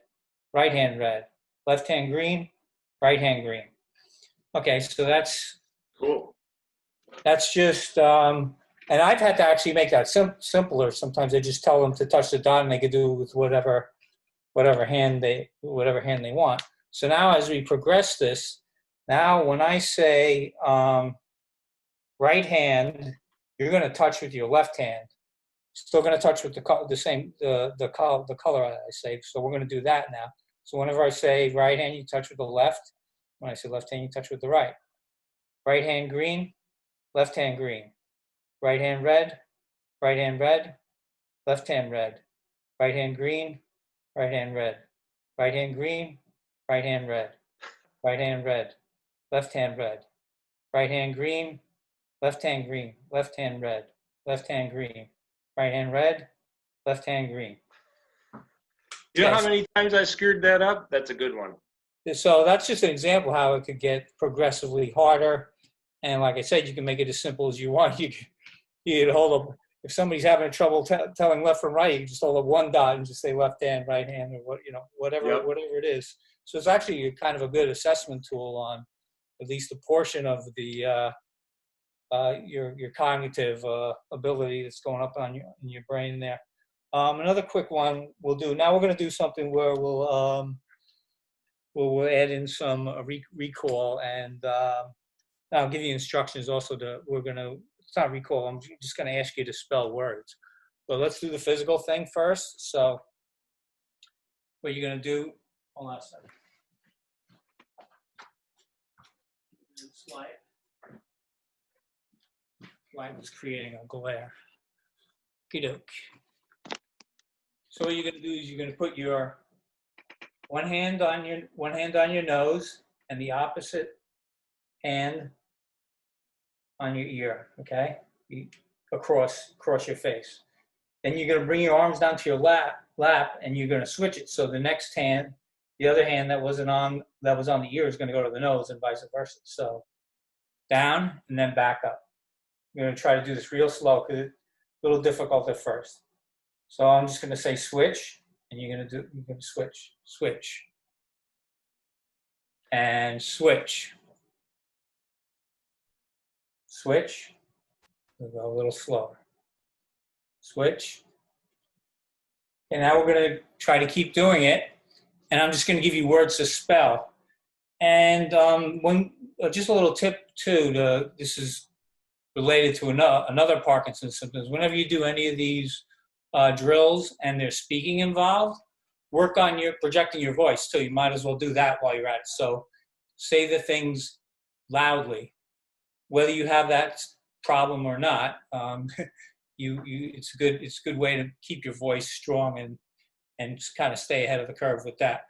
right hand red, left hand green, right hand green. Okay, so that's cool. That's just, and I've had to actually make that simpler. Sometimes I just tell them to touch the dot and they can do it with whatever hand they want. So now as we progress this, now when I say right hand, you're going to touch with your left hand. Still going to touch with the color I say. So we're going to do that now. So whenever I say right hand, you touch with the left. When I say left hand, you touch with the right. Right hand green, left hand green. Right hand red, right hand red, left hand red. Right hand green, right hand red. Right hand green, right hand red. Right hand red, left hand red. Right hand green, left hand green, left hand red, left hand green. Right hand red, left hand green. You know Okay, how many times I screwed that up? That's a good one. so that's just an example how it could get progressively harder. And like I said, you can make it as simple as you want. You can hold up, if somebody's having trouble telling left from right, you can just hold up one dot and just say left hand, right hand, or what, whatever, Yep. whatever it is. So it's actually kind of a good assessment tool on at least a portion of the your cognitive ability that's going up on in your brain there. Another quick one we'll do. Now we're going to do something where we'll add in some recall, and I'll give you instructions also it's not recall, I'm just going to ask you to spell words. But let's do the physical thing first. So what you're going to do, hold on a second. Light was creating a glare. Okey-doke. So what you're going to do is you're going to put your one hand on your nose and the opposite hand on your ear, okay? Across your face. Then you're going to bring your arms down to your lap, and you're going to switch it. So the next hand, the other hand that was on the ear is going to go to the nose, and vice versa. So down and then back up. You're going to try to do this real slow because it's a little difficult at first. So I'm just going to say switch, and you're going to switch, switch, and switch, switch. We'll go a little slower. Switch. And now we're going to try to keep doing it. And I'm just going to give you words to spell. And just a little tip too, this is related to another Parkinson's symptoms. Whenever you do any of these drills and there's speaking involved, work on projecting your voice too. You might as well do that while you're at it. So say the things loudly. Whether you have that problem or not, it's a good way to keep your voice strong and kind of stay ahead of the curve with that.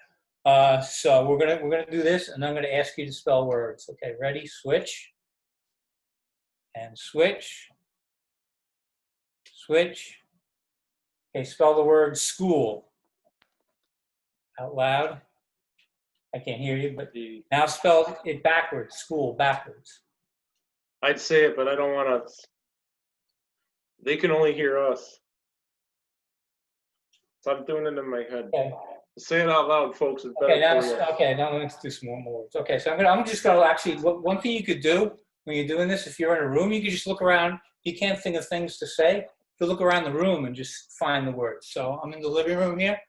So we're gonna do this, and I'm gonna ask you to spell words. Okay, ready? Switch. And switch. Switch. Okay, spell the word school out loud. I can't hear you, but now spell it backwards. School backwards. I'd say it, but I don't want to. They can only hear us. So I'm doing it in my head. Okay. Say it out loud, folks. It's better now let's do some more words. Okay, so I'm just gonna actually, one thing you could do when you're doing this, if you're in a room, you could just look around. You can't think of things to say. You look around the room and just find the words. So I'm in the living room here.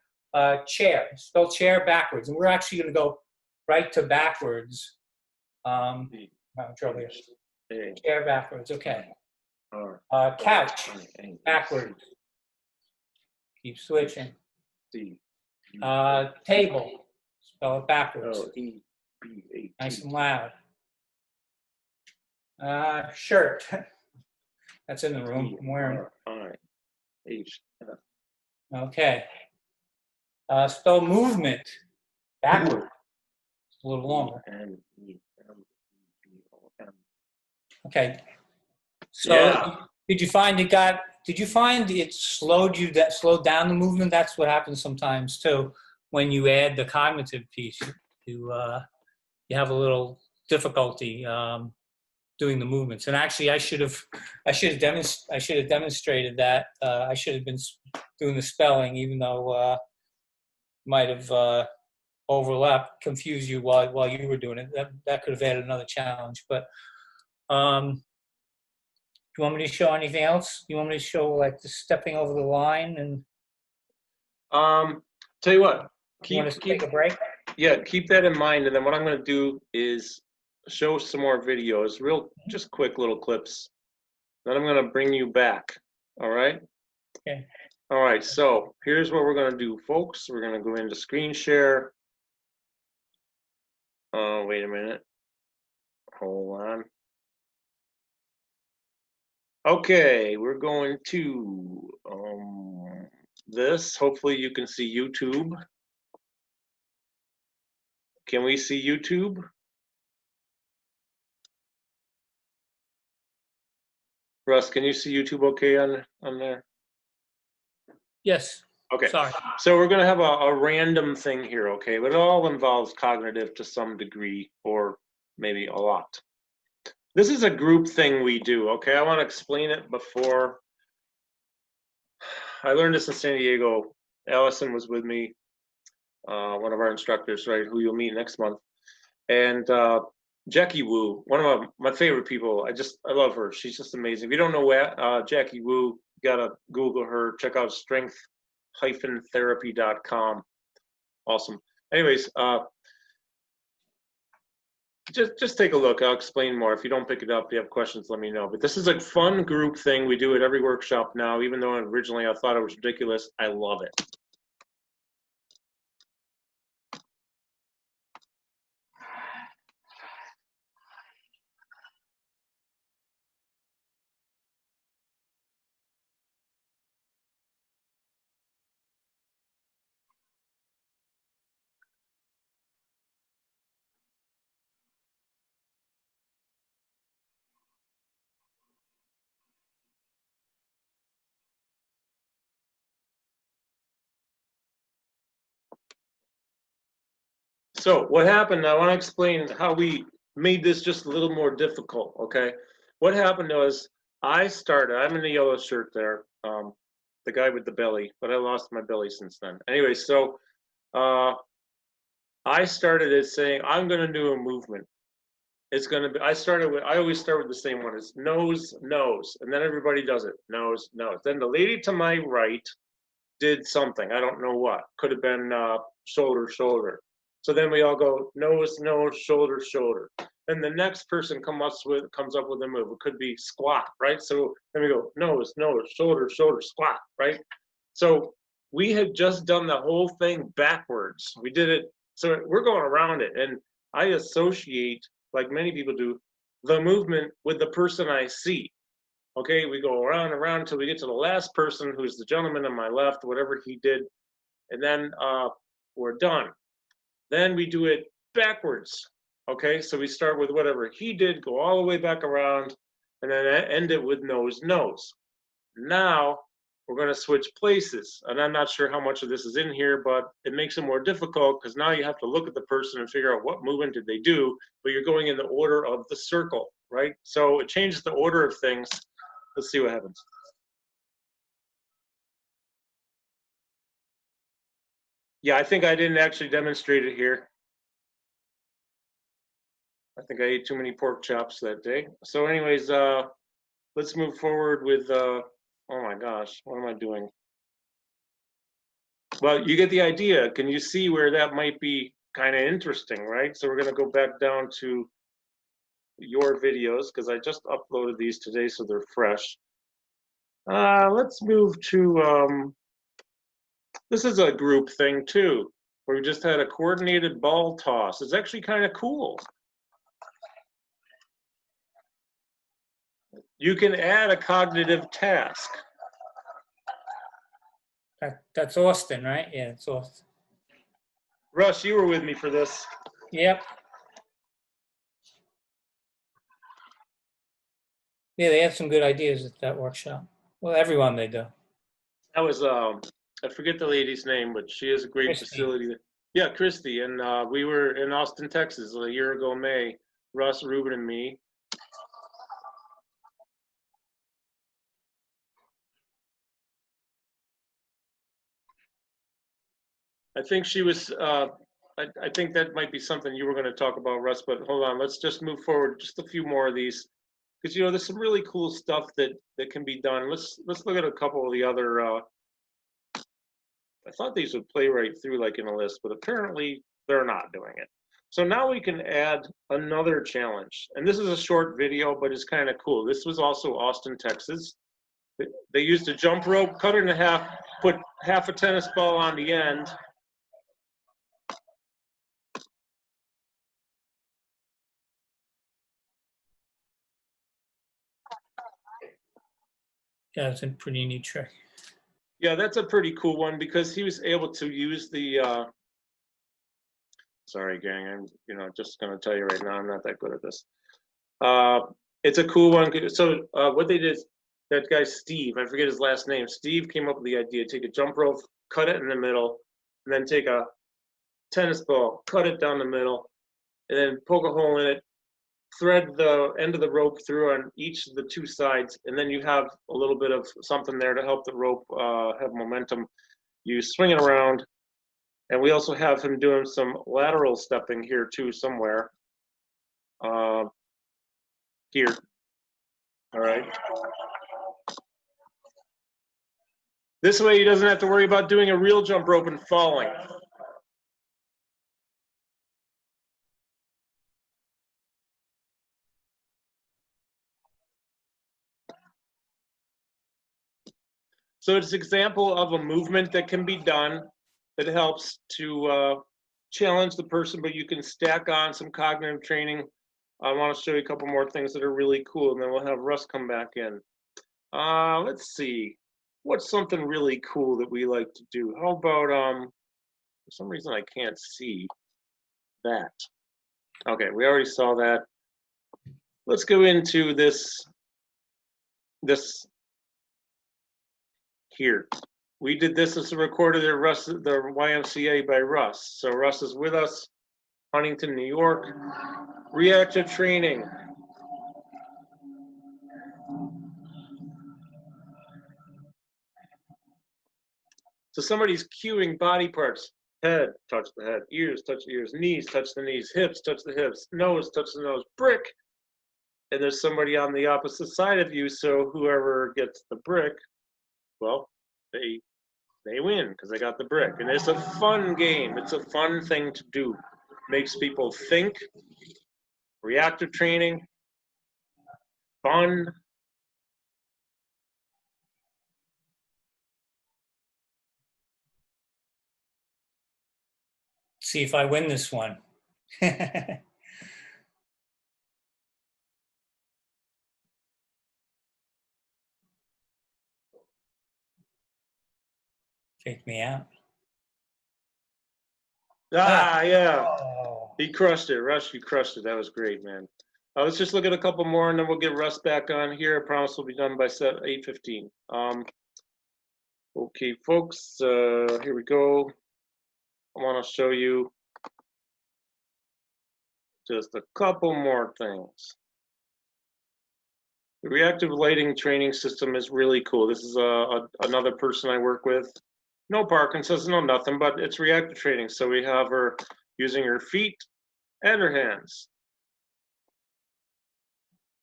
Chair. Spell chair backwards, and we're actually gonna go right to backwards. Chair backwards. Okay. Couch backwards. Keep switching. Table. Spell it backwards. Nice and loud. Shirt. That's in the room. I'm wearing it. Okay. Spell movement. Backward. It's a little longer. Okay. So did you find it slowed down the movement? That's what happens sometimes too. When you add the cognitive piece, you have a little difficulty doing the movements. And actually, I should have demonstrated that. I should have been doing the spelling, even though might have overlapped, confused you while you were doing it. That could have added another challenge. But do you want me to show anything else? You want me to show like the stepping over the line and? Tell you what. Take a break? Yeah, keep that in mind. And then what I'm going to do is show some more videos, just quick little clips. Then I'm going to bring you back. All right? Okay. All right, so here's what we're going to do, folks. We're going to go into screen share. Wait a minute. Hold on. Okay, we're going to this. Hopefully you can see YouTube. Can we see YouTube? Russ, can you see YouTube okay on there? Yes. Okay. Sorry. So we're going to have a random thing here, okay? But it all involves cognitive to some degree, or maybe a lot. This is a group thing we do, okay? I want to explain it before. I learned this in San Diego. Allison was with me, one of our instructors, right, who you'll meet next month. And Jackie Wu, one of my favorite people. I love her. She's just amazing. If you don't know Jackie Wu, you gotta Google her. Check out strength-therapy.com. Awesome. Anyways, just take a look. I'll explain more. If you don't pick it up, if you have questions, let me know. But this is a fun group thing. We do it every workshop now. Even though originally I thought it was ridiculous, I love it. So what happened, I want to explain how we made this just a little more difficult, okay? What happened was I'm in the yellow shirt there, the guy with the belly, but I lost my belly since then. Anyway, so I started as saying, I'm going to do a movement. It's going to be, I always start with the same one. It's nose, nose, and then everybody does it, nose, nose. Then the lady to my right did something. I don't know what. Could have been shoulder, shoulder. So then we all go nose, nose, shoulder, shoulder. Then the next person comes up with a move. It could be squat, right? So then we go nose, nose, shoulder, shoulder, squat, right? So we had just done the whole thing backwards. We did it. So we're going around it. And I associate, like many people do, the movement with the person I see. Okay, we go around and around until we get to the last person, who's the gentleman on my left, whatever he did, and then we're done. Then we do it backwards. Okay, so we start with whatever he did, go all the way back around, and then end it with nose, nose. Now we're going to switch places, and I'm not sure how much of this is in here, but it makes it more difficult because now you have to look at the person and figure out what movement did they do, but you're going in the order of the circle, right? So it changes the order of things. Let's see what happens. Yeah, I think I didn't actually demonstrate it here. I think I ate too many pork chops that day. So anyways, let's move forward with, oh my gosh, what am I doing? Well, you get the idea. Can you see where that might be kind of interesting, right? So we're gonna go back down to your videos because I just uploaded these today, so they're fresh. Let's move to, this is a group thing too, where we just had a coordinated ball toss. It's actually kind of cool. You can add a cognitive task. That's Austin, right? Yeah, it's Austin. Russ, you were with me for this. Yep. Yeah, they had some good ideas at that workshop. Well, everyone they do. That was, I forget the lady's name, but she has a great Christy. facility. Yeah, Christy. And we were in Austin, Texas a year ago, May. Russ, Ruben, and me. I think she was, I think that might be something you were going to talk about, Russ, but hold on. Let's just move forward just a few more of these. Because, you know, there's some really cool stuff that can be done. Let's look at a couple of the other, I thought these would play right through like in a list, but apparently they're not doing it. So now we can add another challenge. And this is a short video, but it's kind of cool. This was also Austin, Texas. They used a jump rope, cut it in half, put half a tennis ball on the end. Yeah, it's a pretty neat trick. Yeah, that's a pretty cool one because he was able to use the, sorry gang, I'm just gonna tell you right now, I'm not that good at this. It's a cool one. So what they did, that guy Steve, I forget his last name, Steve came up with the idea, take a jump rope, cut it in the middle, and then take a tennis ball, cut it down the middle, and then poke a hole in it, thread the end of the rope through on each of the two sides, and then you have a little bit of something there to help the rope have momentum. You swing it around, and we also have him doing some lateral stepping here too somewhere. Here, all right. This way he doesn't have to worry about doing a real jump rope and falling. So it's an example of a movement that can be done that helps to challenge the person, but you can stack on some cognitive training. I want to show you a couple more things that are really cool, and then we'll have Russ come back in. Let's see. What's something really cool that we like to do? How about, for some reason I can't see that. Okay, we already saw that. Let's go into this here. We did this as a recorded at Russ, the YMCA by Russ. So Russ is with us, Huntington, New York. Reactive training. So somebody's cueing body parts. Head, touch the head. Ears, touch the ears. Knees, touch the knees. Hips, touch the hips. Nose, touch the nose. Brick. And there's somebody on the opposite side of you, so whoever gets the brick, well, they win because they got the brick. And it's a fun game. It's a fun thing to do. Makes people think. Reactive training. Fun. See if I win this one. Take me out. Yeah. Oh. He crushed it. Russ, you crushed it. That was great, man. Let's just look at a couple more, and then we'll get Russ back on here. I promise we'll be done by 8:15. Okay, folks, here we go. I want to show you just a couple more things. The reactive lighting training system is really cool. This is another person I work with. No Parkinson's, no nothing, but it's reactive training. So we have her using her feet and her hands.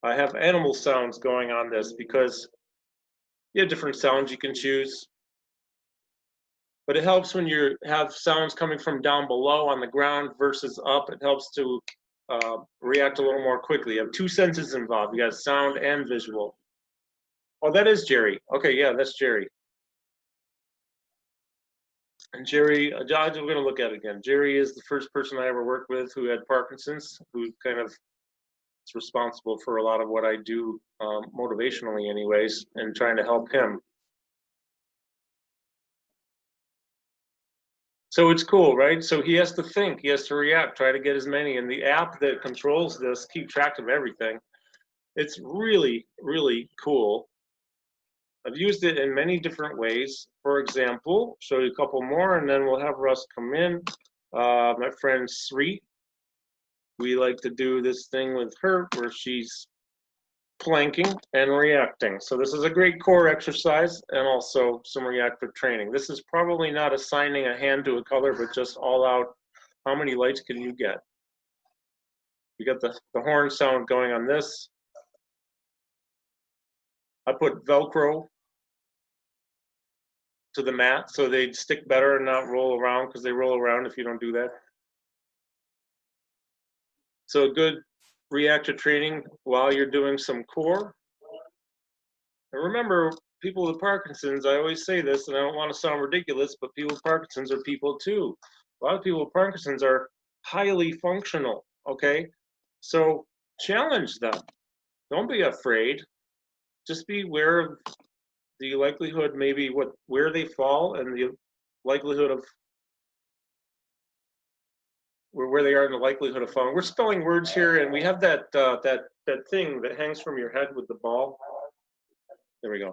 I have animal sounds going on this because you have different sounds you can choose. But it helps when you have sounds coming from down below on the ground versus up. It helps to react a little more quickly. You have two senses involved. You got sound and visual. Oh, that is Jerry. Okay, yeah, that's Jerry. And Jerry, we're going to look at it again. Jerry is the first person I ever worked with who had Parkinson's, who kind of is responsible for a lot of what I do motivationally anyways, and trying to help him. So it's cool, right? So he has to think, he has to react, try to get as many. And the app that controls this, keep track of everything. It's really, really cool. I've used it in many different ways. For example, show you a couple more, and then we'll have Russ come in. My friend Sri, we like to do this thing with her where she's planking and reacting. So this is a great core exercise and also some reactive training. This is probably not assigning a hand to a color, but just all out, how many lights can you get? You got the horn sound going on this. I put Velcro to the mat so they'd stick better and not roll around, because they roll around if you don't do that. So good reactive training while you're doing some core. And remember, people with Parkinson's, I always say this, and I don't want to sound ridiculous, but people with Parkinson's are people too. A lot of people with Parkinson's are highly functional, okay? So challenge them. Don't be afraid. Just be aware of the likelihood, maybe where they fall, and the likelihood of where they are in the likelihood of falling. We're spelling words here, and we have that that thing that hangs from your head with the ball. There we go.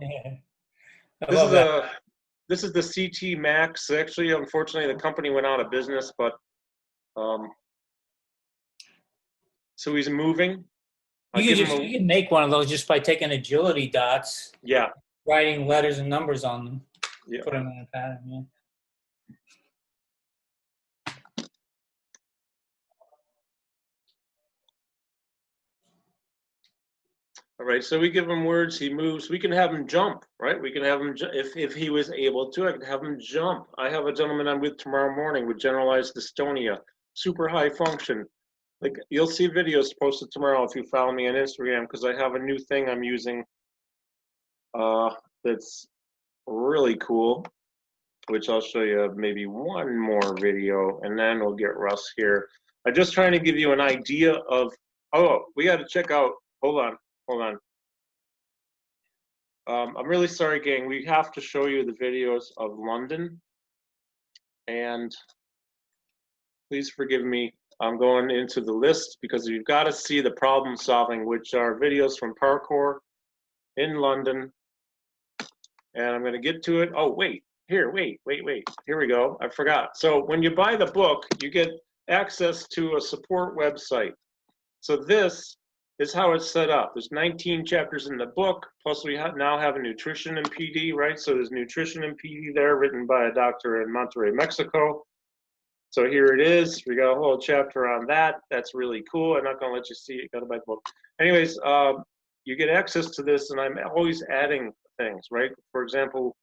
I love that. This is the CT Max. Actually, unfortunately, the company went out of business, but so he's moving. You can make one of those just by taking agility dots. Yeah. Writing letters and numbers on them. Yeah. Put them in a pattern. Yeah. All right, so we give him words, he moves. We can have him jump, right? We can have him, if he was able to, I could have him jump. I have a gentleman I'm with tomorrow morning with generalized dystonia, super high function. Like, you'll see videos posted tomorrow if you follow me on Instagram, because I have a new thing I'm using that's really cool, which I'll show you maybe one more video, and then we'll get Russ here. I'm just trying to give you an idea of, oh, we got to check out, hold on. I'm really sorry, gang. We have to show you the videos of London. And please forgive me. I'm going into the list because you've got to see the problem solving, which are videos from parkour in London. And I'm going to get to it. Oh, wait. Here, wait. Here we go. I forgot. So when you buy the book, you get access to a support website. So this is how it's set up. There's 19 chapters in the book, plus we now have a nutrition and PD, right? So there's nutrition and PD there, written by a doctor in Monterrey, Mexico. So here it is. We got a whole chapter on that. That's really cool. I'm not gonna let you see it, gotta buy the book. Anyways, you get access to this, and I'm always adding things, right? For example,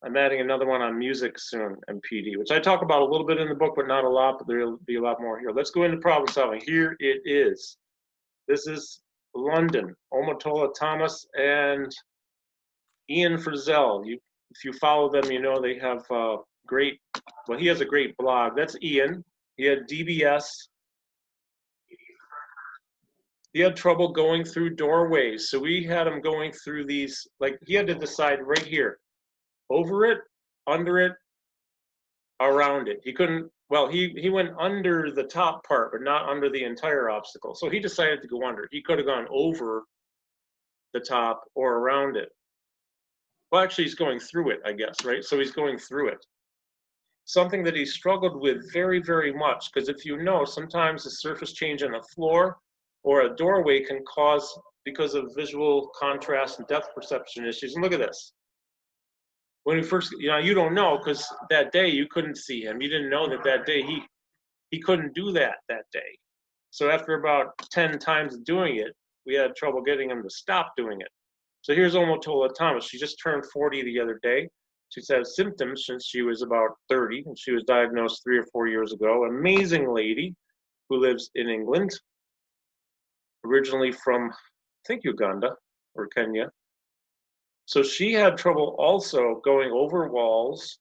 I'm adding another one on music soon and PD, which I talk about a little bit in the book, but not a lot, but there'll be a lot more here. Let's go into problem solving. Here it is. This is London, Omotola Thomas and Ian Frizzell. If you follow them, you know they have great, well, he has a great blog. That's Ian. He had DBS. He had trouble going through doorways. So we had him going through these, like he had to decide right here. Over it, under it, around it. He couldn't, well, he went under the top part, but not under the entire obstacle. So he decided to go under. He could have gone over the top or around it. Well, actually, he's going through it, I guess, right? So he's going through it. Something that he struggled with very, very much, because if you know, sometimes the surface change on a floor or a doorway can cause, because of visual contrast and depth perception issues. And look at this. When we first, you don't know, because that day you couldn't see him. You didn't know that day he couldn't do that day. So after about 10 times of doing it, we had trouble getting him to stop doing it. So here's Omotola Thomas. She just turned 40 the other day. She's had symptoms since she was about 30, and she was diagnosed 3 or 4 years ago. Amazing lady who lives in England, originally from, I think, Uganda or Kenya. So she had trouble also going over walls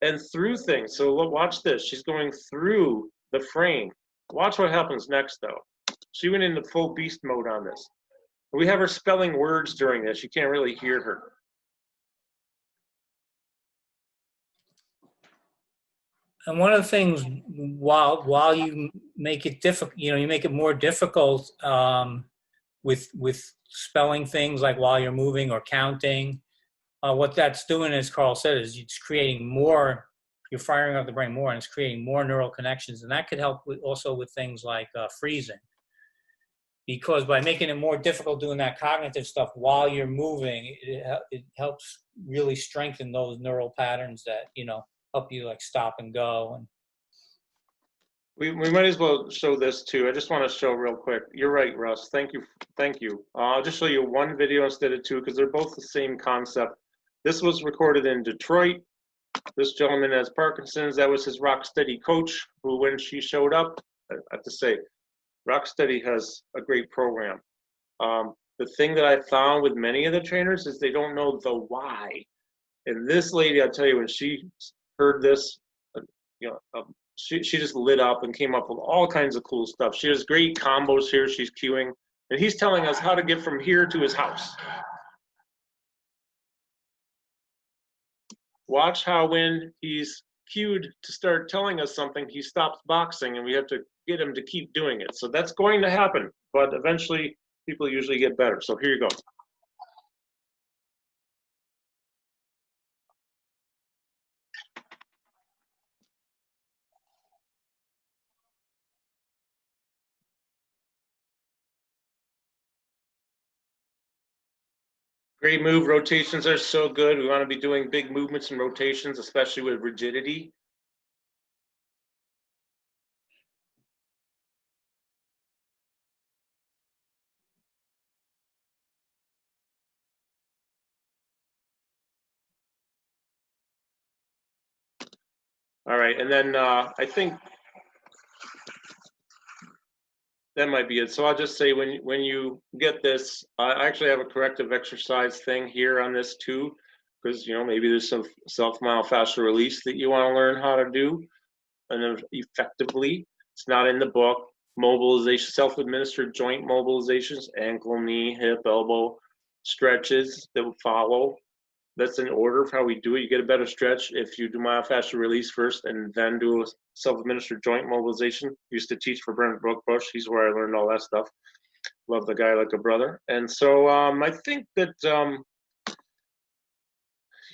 and through things. So look, watch this. She's going through the frame. Watch what happens next, though. She went into full beast mode on this. We have her spelling words during this. You can't really hear her. And one of the things, while you make it difficult, you make it more difficult with spelling things like while you're moving or counting. What that's doing, as Carl said, is it's creating more, you're firing up the brain more, and it's creating more neural connections. And that could help also with things like freezing. Because by making it more difficult doing that cognitive stuff while you're moving, it helps really strengthen those neural patterns that, help you like stop and go. And we might as well show this too. I just want to show real quick. You're right, Russ. Thank you. I'll just show you one video instead of two because they're both the same concept. This was recorded in Detroit. This gentleman has Parkinson's. That was his Rocksteady coach, who when she showed up, I have to say, Rocksteady has a great program. The thing that I found with many of the trainers is they don't know the why. And this lady, I'll tell you, when she heard this, she just lit up and came up with all kinds of cool stuff. She has great combos here. She's cueing. And he's telling us how to get from here to his house. watch how when he's cued to start telling us something, he stops boxing and we have to get him to keep doing it. So that's going to happen, but eventually people usually get better. So here you go. Great move. Rotations are so good. We want to be doing big movements and rotations, especially with rigidity. All right, and then I think that might be it. So I'll just say when you get this, I actually have a corrective exercise thing here on this too, because maybe there's some self-myofascial release that you want to learn how to do and effectively. It's not in the book. Mobilization, self-administered joint mobilizations, ankle, knee, hip, elbow stretches that will follow. That's in order of how we do it. You get a better stretch if you do myofascial release first and then do a self-administered joint mobilization. Used to teach for Brent Brookbush. He's where I learned all that stuff. Love the guy like a brother. And so I think that,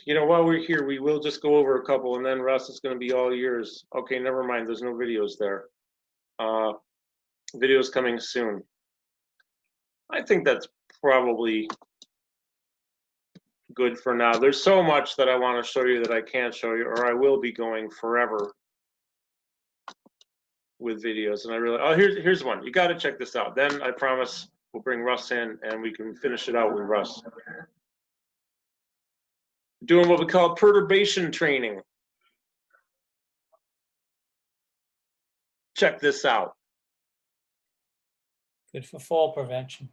while we're here, we will just go over a couple, and then Russ is going to be all yours. Okay, never mind. There's no videos there. Videos coming soon. I think that's probably good for now. There's so much that I want to show you that I can't show you, or I will be going forever with videos. And I really, here's one. You got to check this out. Then I promise we'll bring Russ in and we can finish it out with Russ. Doing what we call perturbation training. Check this out. Good for fall prevention.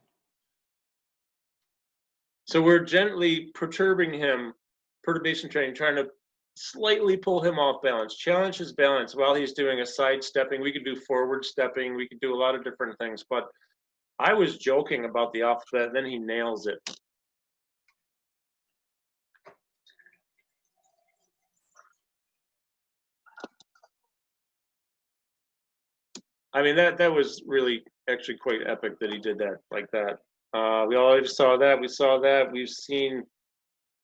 So we're gently perturbing him, perturbation training, trying to slightly pull him off balance, challenge his balance while he's doing a side stepping. We could do forward stepping. We could do a lot of different things, but I was joking about the off that, then he nails it. I mean, that was really actually quite epic that he did that like that. We already saw that. We saw that. We've seen,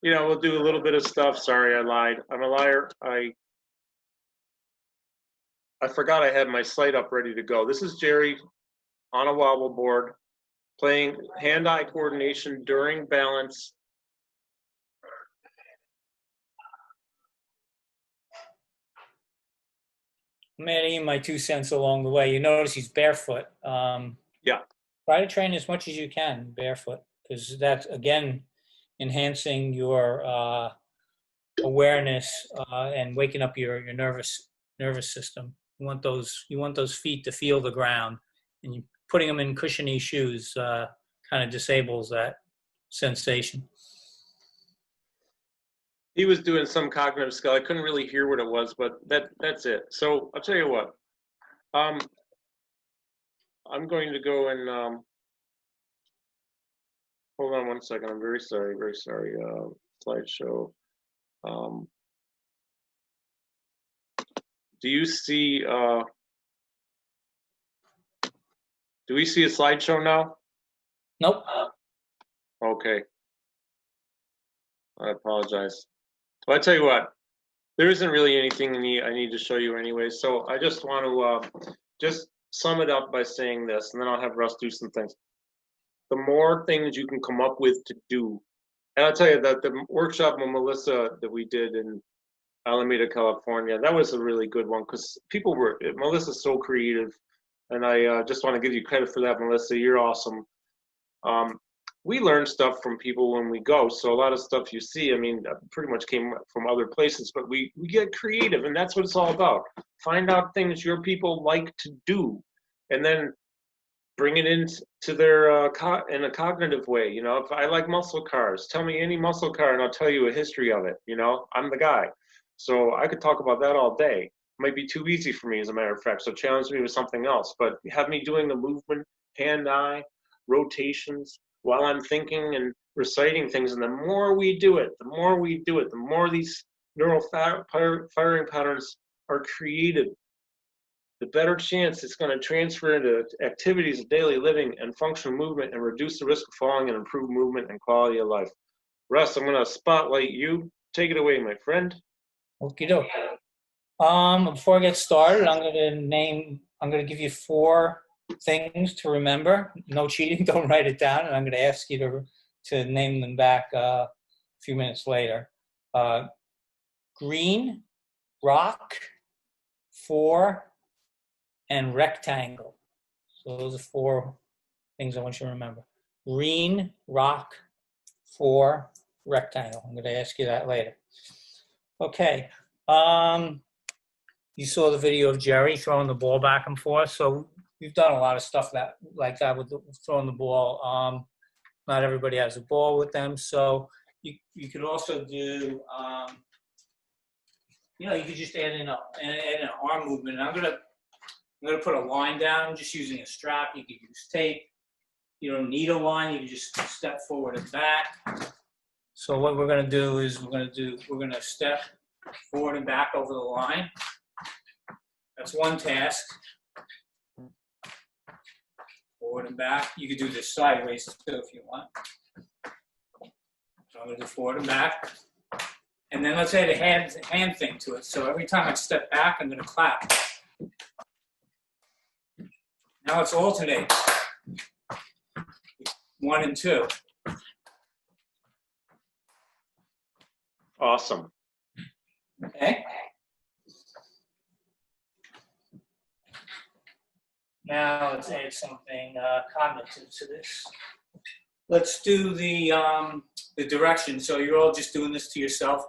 we'll do a little bit of stuff. Sorry, I lied. I'm a liar. I forgot I had my slide up ready to go. This is Jerry on a wobble board playing hand-eye coordination during balance. I'm adding my 2 cents along the way. You notice he's barefoot. Yeah. Try to train as much as you can barefoot, because that's, again, enhancing your awareness and waking up your nervous system. You want those feet to feel the ground, and putting them in cushiony shoes kind of disables that sensation. He was doing some cognitive skill. I couldn't really hear what it was, but that's it. So I'll tell you what. I'm going to go and hold on one second. I'm very sorry. Slideshow. Do you see? Do we see a slideshow now? Nope. Okay. I apologize. Well, I tell you what, there isn't really anything I need to show you anyway. So I just want to just sum it up by saying this, and then I'll have Russ do some things. The more things you can come up with to do, and I'll tell you that the workshop with Melissa that we did in Alameda, California, that was a really good one because Melissa's so creative, and I just want to give you credit for that, Melissa. You're awesome. We learn stuff from people when we go. So a lot of stuff you see, I mean, pretty much came from other places, but we get creative, and that's what it's all about. Find out things your people like to do, and then bring it into their in a cognitive way. If I like muscle cars, tell me any muscle car, and I'll tell you a history of it. I'm the guy. So I could talk about that all day. It might be too easy for me, as a matter of fact. So challenge me with something else, but have me doing the movement, hand-eye, rotations, while I'm thinking and reciting things. And the more we do it, the more these firing patterns are created, the better chance it's going to transfer into activities of daily living and functional movement and reduce the risk of falling and improve movement and quality of life. Russ, I'm going to spotlight you. Take it away, my friend. Okie doke. Before I get started, I'm going to give you 4 things to remember. No cheating, don't write it down, and I'm going to ask you to name them back a few minutes later. Green, rock, 4, and rectangle. So those are 4 things I want you to remember. Green, rock, 4, rectangle. I'm going to ask you that later. Okay. You saw the video of Jerry throwing the ball back and forth. So we've done a lot of stuff like that with throwing the ball. Not everybody has a ball with them. So you could also do, you could just add in an arm movement. And I'm gonna put a line down just using a strap. You could use tape. You don't need a line. You can just step forward and back. So what we're gonna do is we're gonna step forward and back over the line. That's one task. Forward and back. You could do this sideways too if you want. So I'm gonna do forward and back. And then let's add a hand thing to it. So every time I step back, I'm gonna clap. Now let's alternate. 1 and 2. Awesome. Okay. Now let's add something cognitive to this. Let's do the direction. So you're all just doing this to yourself.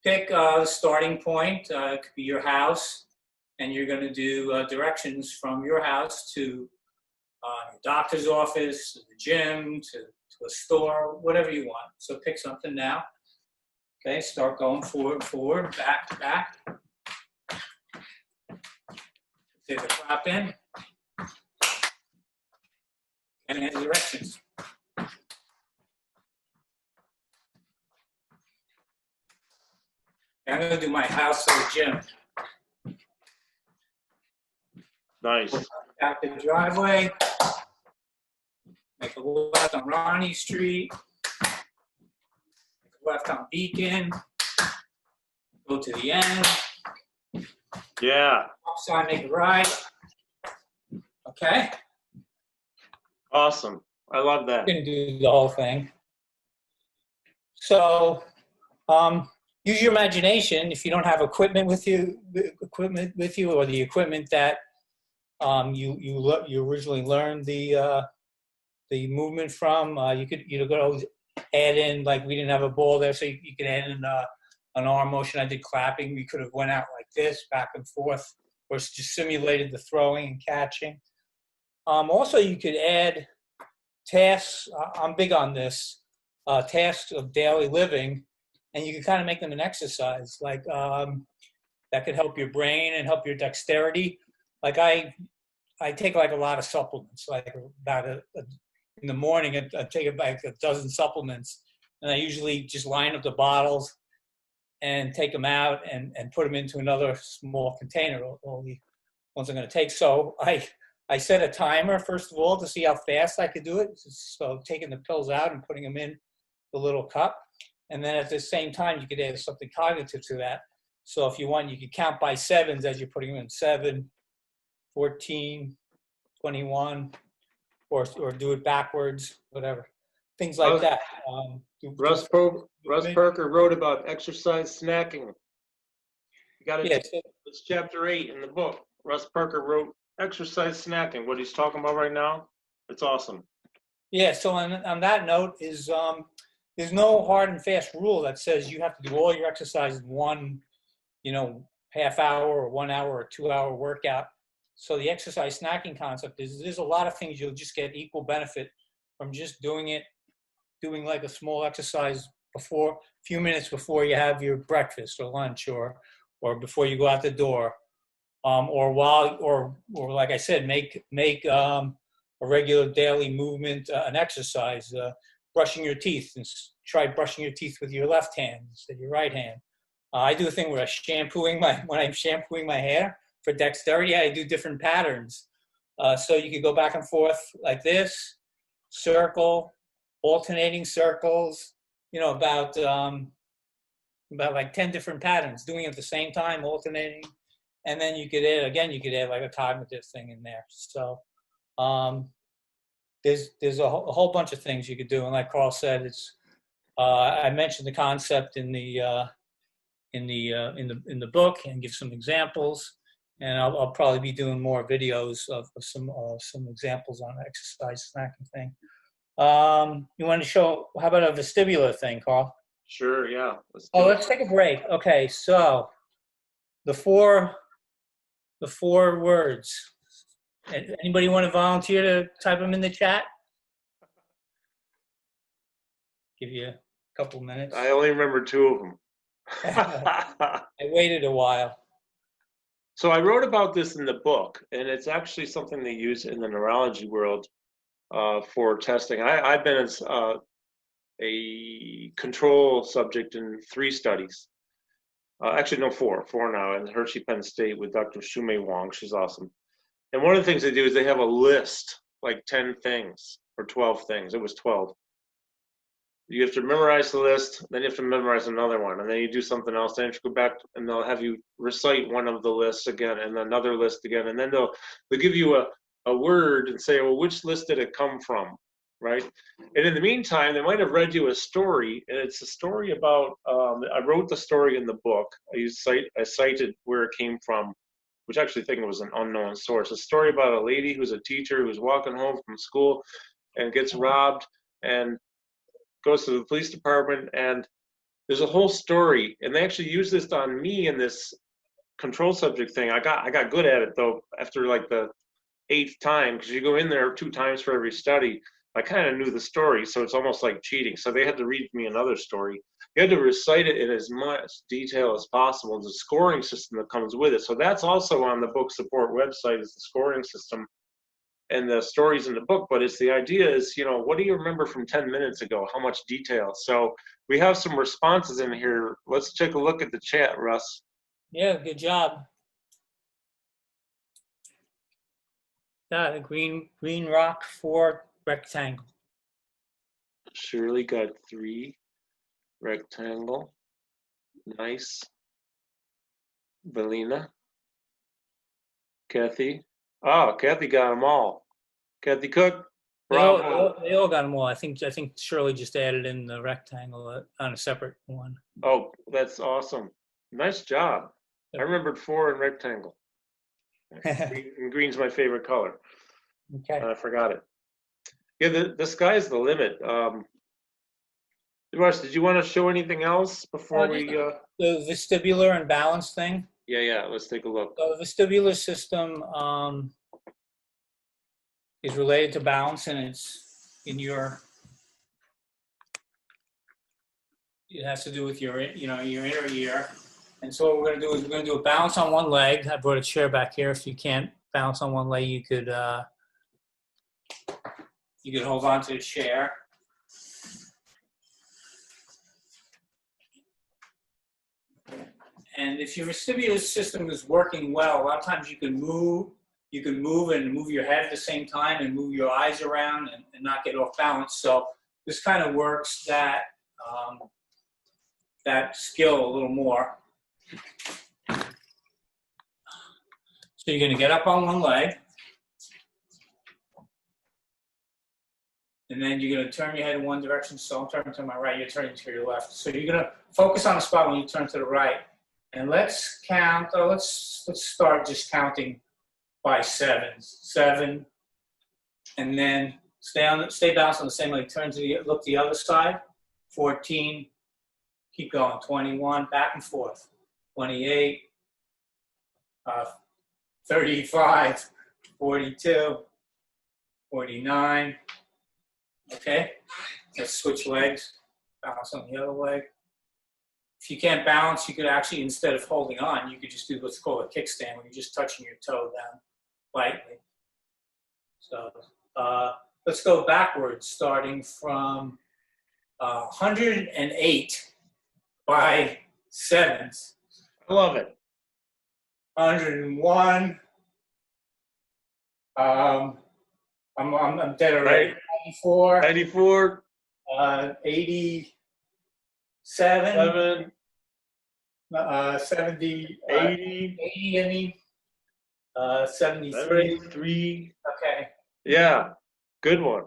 Pick the starting point. It could be your house, and you're going to do directions from your house to your doctor's office, to the gym, to a store, whatever you want. So pick something now. Okay, start going forward, back to back. Take the clap in. And add directions. I'm going to do my house to the gym. Nice. Out the driveway. Make a left on Ronnie Street. Make a left on Beacon. Go to the end. Yeah. Outside, make a right. Okay. Awesome. I love that. You can do the whole thing. So, use your imagination. If you don't have equipment with you, or the equipment that you originally learned the movement from, you could always add in, like we didn't have a ball there, so you could add in an arm motion. I did clapping. We could have went out like this, back and forth, or just simulated the throwing and catching. Also, you could add tasks. I'm big on this. Tasks of daily living, and you can kind of make them an exercise. Like that could help your brain and help your dexterity. Like I take like a lot of supplements. Like about in the morning, I take like a dozen supplements, and I usually just line up the bottles and take them out and put them into another small container. All the ones I'm going to take. So I set a timer, first of all, to see how fast I could do it. So taking the pills out and putting them in the little cup. And then at the same time, you could add something cognitive to that. So if you want, you could count by 7s as you're putting them in. 7, 14, 21, or do it backwards, whatever. Things like that. Russ Parker wrote about exercise snacking. You got it. Yeah, It's chapter 8 in the book. Russ Parker wrote exercise snacking, what he's talking about right now. It's awesome. Yeah, so on that note is there's no hard and fast rule that says you have to do all your exercise in one, half hour or 1 hour or 2 hour workout. So the exercise snacking concept is there's a lot of things you'll just get equal benefit from just doing like a small exercise a few minutes before you have your breakfast or lunch or before you go out the door. Or like I said, make a regular daily movement an exercise. Brushing your teeth, and try brushing your teeth with your left hand instead of your right hand. I do a thing where when I'm shampooing my hair for dexterity, I do different patterns. So you could go back and forth like this, circle, alternating circles, about like 10 different patterns, doing it at the same time, alternating. And then you could add like a cognitive thing in there. So there's a whole bunch of things you could do. And like Carl said, it's I mentioned the concept in the book and give some examples. And I'll probably be doing more videos of some examples on exercise snacking thing. You want to show? How about a vestibular thing, Carl? Sure. Yeah. Let's take a break. Okay. So the four words. Anybody want to volunteer to type them in the chat? Give you a couple minutes. I only remember 2 of them. I waited a while. So I wrote about this in the book, and it's actually something they use in the neurology world for testing. I've been a control subject in 3 studies. Actually, no, 4 now, in Hershey, Penn State with Dr. Shumei Wong. She's awesome. And one of the things they do is they have a list, like 10 things or 12 things. It was 12. You have to memorize the list, then you have to memorize another one, and then you do something else. Then you have to go back, and they'll have you recite one of the lists again, and another list again, and then they'll give you a word and say, well, which list did it come from, right? And in the meantime, they might have read you a story, and it's a story about. I wrote the story in the book. I cited where it came from, which I actually think it was an unknown source. A story about a lady who's a teacher who's walking home from school and gets robbed and goes to the police department, and there's a whole story, and they actually use this on me in this control subject thing. I got good at it though after like the 8th time, because you go in there 2 times for every study. I kind of knew the story, so it's almost like cheating. So they had to read me another story. You had to recite it in as much detail as possible. There's a scoring system that comes with it. So that's also on the book support website, is the scoring system and the stories in the book. But it's the idea is, what do you remember from 10 minutes ago? How much detail? So we have some responses in here. Let's take a look at the chat, Russ. Yeah, good job. The green rock 4 rectangle. Shirley got 3 rectangle. Nice. Belina. Kathy. Oh, Kathy got them all. Kathy Cook. Bravo. They all got them all. I think Shirley just added in the rectangle on a separate one. Oh, that's awesome. Nice job. I remembered 4 in rectangle. And green's my favorite color. Okay. I forgot it. Yeah, the sky's the limit. Russ, did you want to show anything else before we? The vestibular and balance thing. Yeah. Let's take a look. So the vestibular system is related to balance, and it's in your. It has to do with your inner ear. And so what we're going to do is we're going to do a balance on one leg. I brought a chair back here. If you can't balance on one leg, you could hold on to the chair. And if your vestibular system is working well, a lot of times you can move and move your head at the same time and move your eyes around and not get off balance. So this kind of works that skill a little more. So you're going to get up on one leg, and then you're going to turn your head in one direction. So I'm turning to my right, you're turning to your left. So you're going to focus on a spot when you turn to the right. And let's count. Let's start just counting by 7. 7, and then stay balanced on the same leg. Look the other side. 14. Keep going. 21. Back and forth. 28. 35. 42. 49. Okay. Let's switch legs. Balance on the other leg. If you can't balance, you could actually, instead of holding on, you could just do what's called a kickstand, where you're just touching your toe down lightly. So let's go backwards, starting from 108 by sevens. I love it. 101. I'm dead already. Right. 94. 94. 87. 7. 70. 80. 80. I mean. 73. 73. Okay. Yeah. Good one.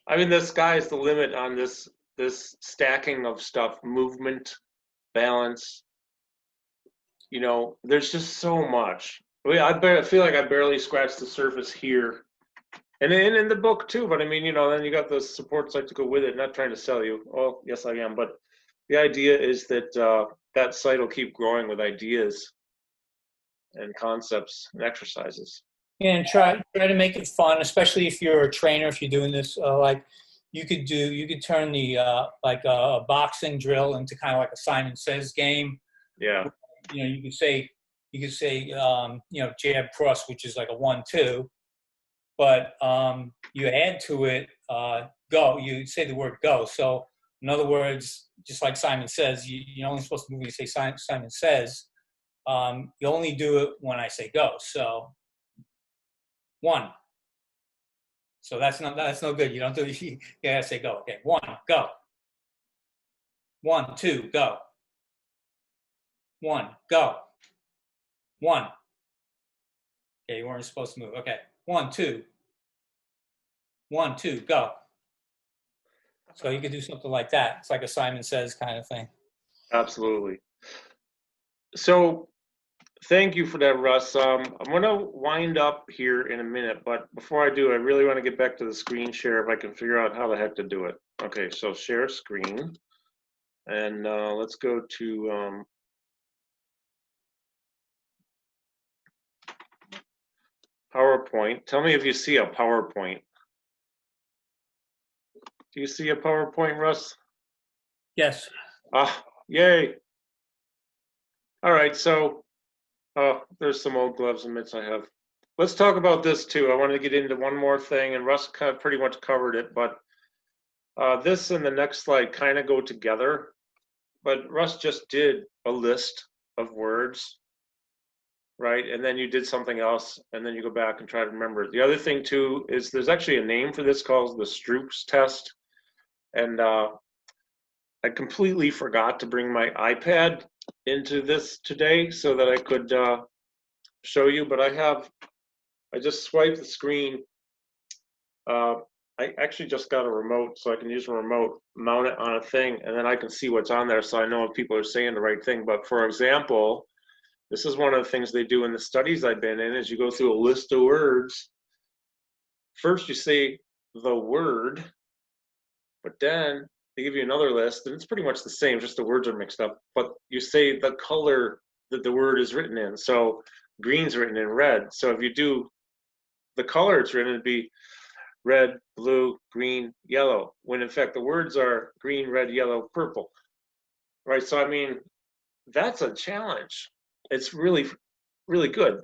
I mean, the sky's the limit on this stacking of stuff, movement, balance. You know, there's just so much. I feel like I barely scratched the surface here. And in the book too, but I mean, you know, then you got the support site to go with it. Not trying to sell you. Oh, yes, I am. But the idea is that that site will keep growing with ideas and concepts and exercises. And try to make it fun, especially if you're a trainer. If you're doing this, like you could turn the like a boxing drill into kind of like a Simon Says game. Yeah. You know, you could say you know, jab cross, which is like a 1-2, but you add to it go. You say the word go. So in other words, just like Simon Says, you're only supposed to move when you say Simon Says. You only do it when I say go. So 1. So that's no good. You don't do it. You gotta say go. Okay, 1, go. 1, 2, go. 1, go. 1. Okay, you weren't supposed to move. Okay, 1, 2. 1, 2, go. So you could do something like that. It's like a Simon Says kind of thing. Absolutely. So thank you for that, Russ. I'm going to wind up here in a minute, but before I do, I really want to get back to the screen share if I can figure out how the heck to do it. Okay, so share screen. And let's go to PowerPoint. Tell me if you see a PowerPoint. Do you see a PowerPoint, Russ? Yes. Ah, yay. All right, so there's some old gloves and mitts I have. Let's talk about this too. I want to get into one more thing, and Russ kind of pretty much covered it, but this and the next slide kind of go together. But Russ just did a list of words, right? And then you did something else, and then you go back and try to remember it. The other thing too is there's actually a name for this called the Stroop's test. And I completely forgot to bring my iPad into this today so that I could show you, but I just swiped the screen. I actually just got a remote, so I can use a remote, mount it on a thing, and then I can see what's on there, so I know if people are saying the right thing. But for example, this is one of the things they do in the studies I've been in, is you go through a list of words. First you say the word, but then they give you another list, and it's pretty much the same, just the words are mixed up. But you say the color that the word is written in. So green's written in red. So if you do the color it's written, it'd be red, blue, green, yellow, when in fact the words are green, red, yellow, purple, right? So I mean, that's a challenge. It's really, really good.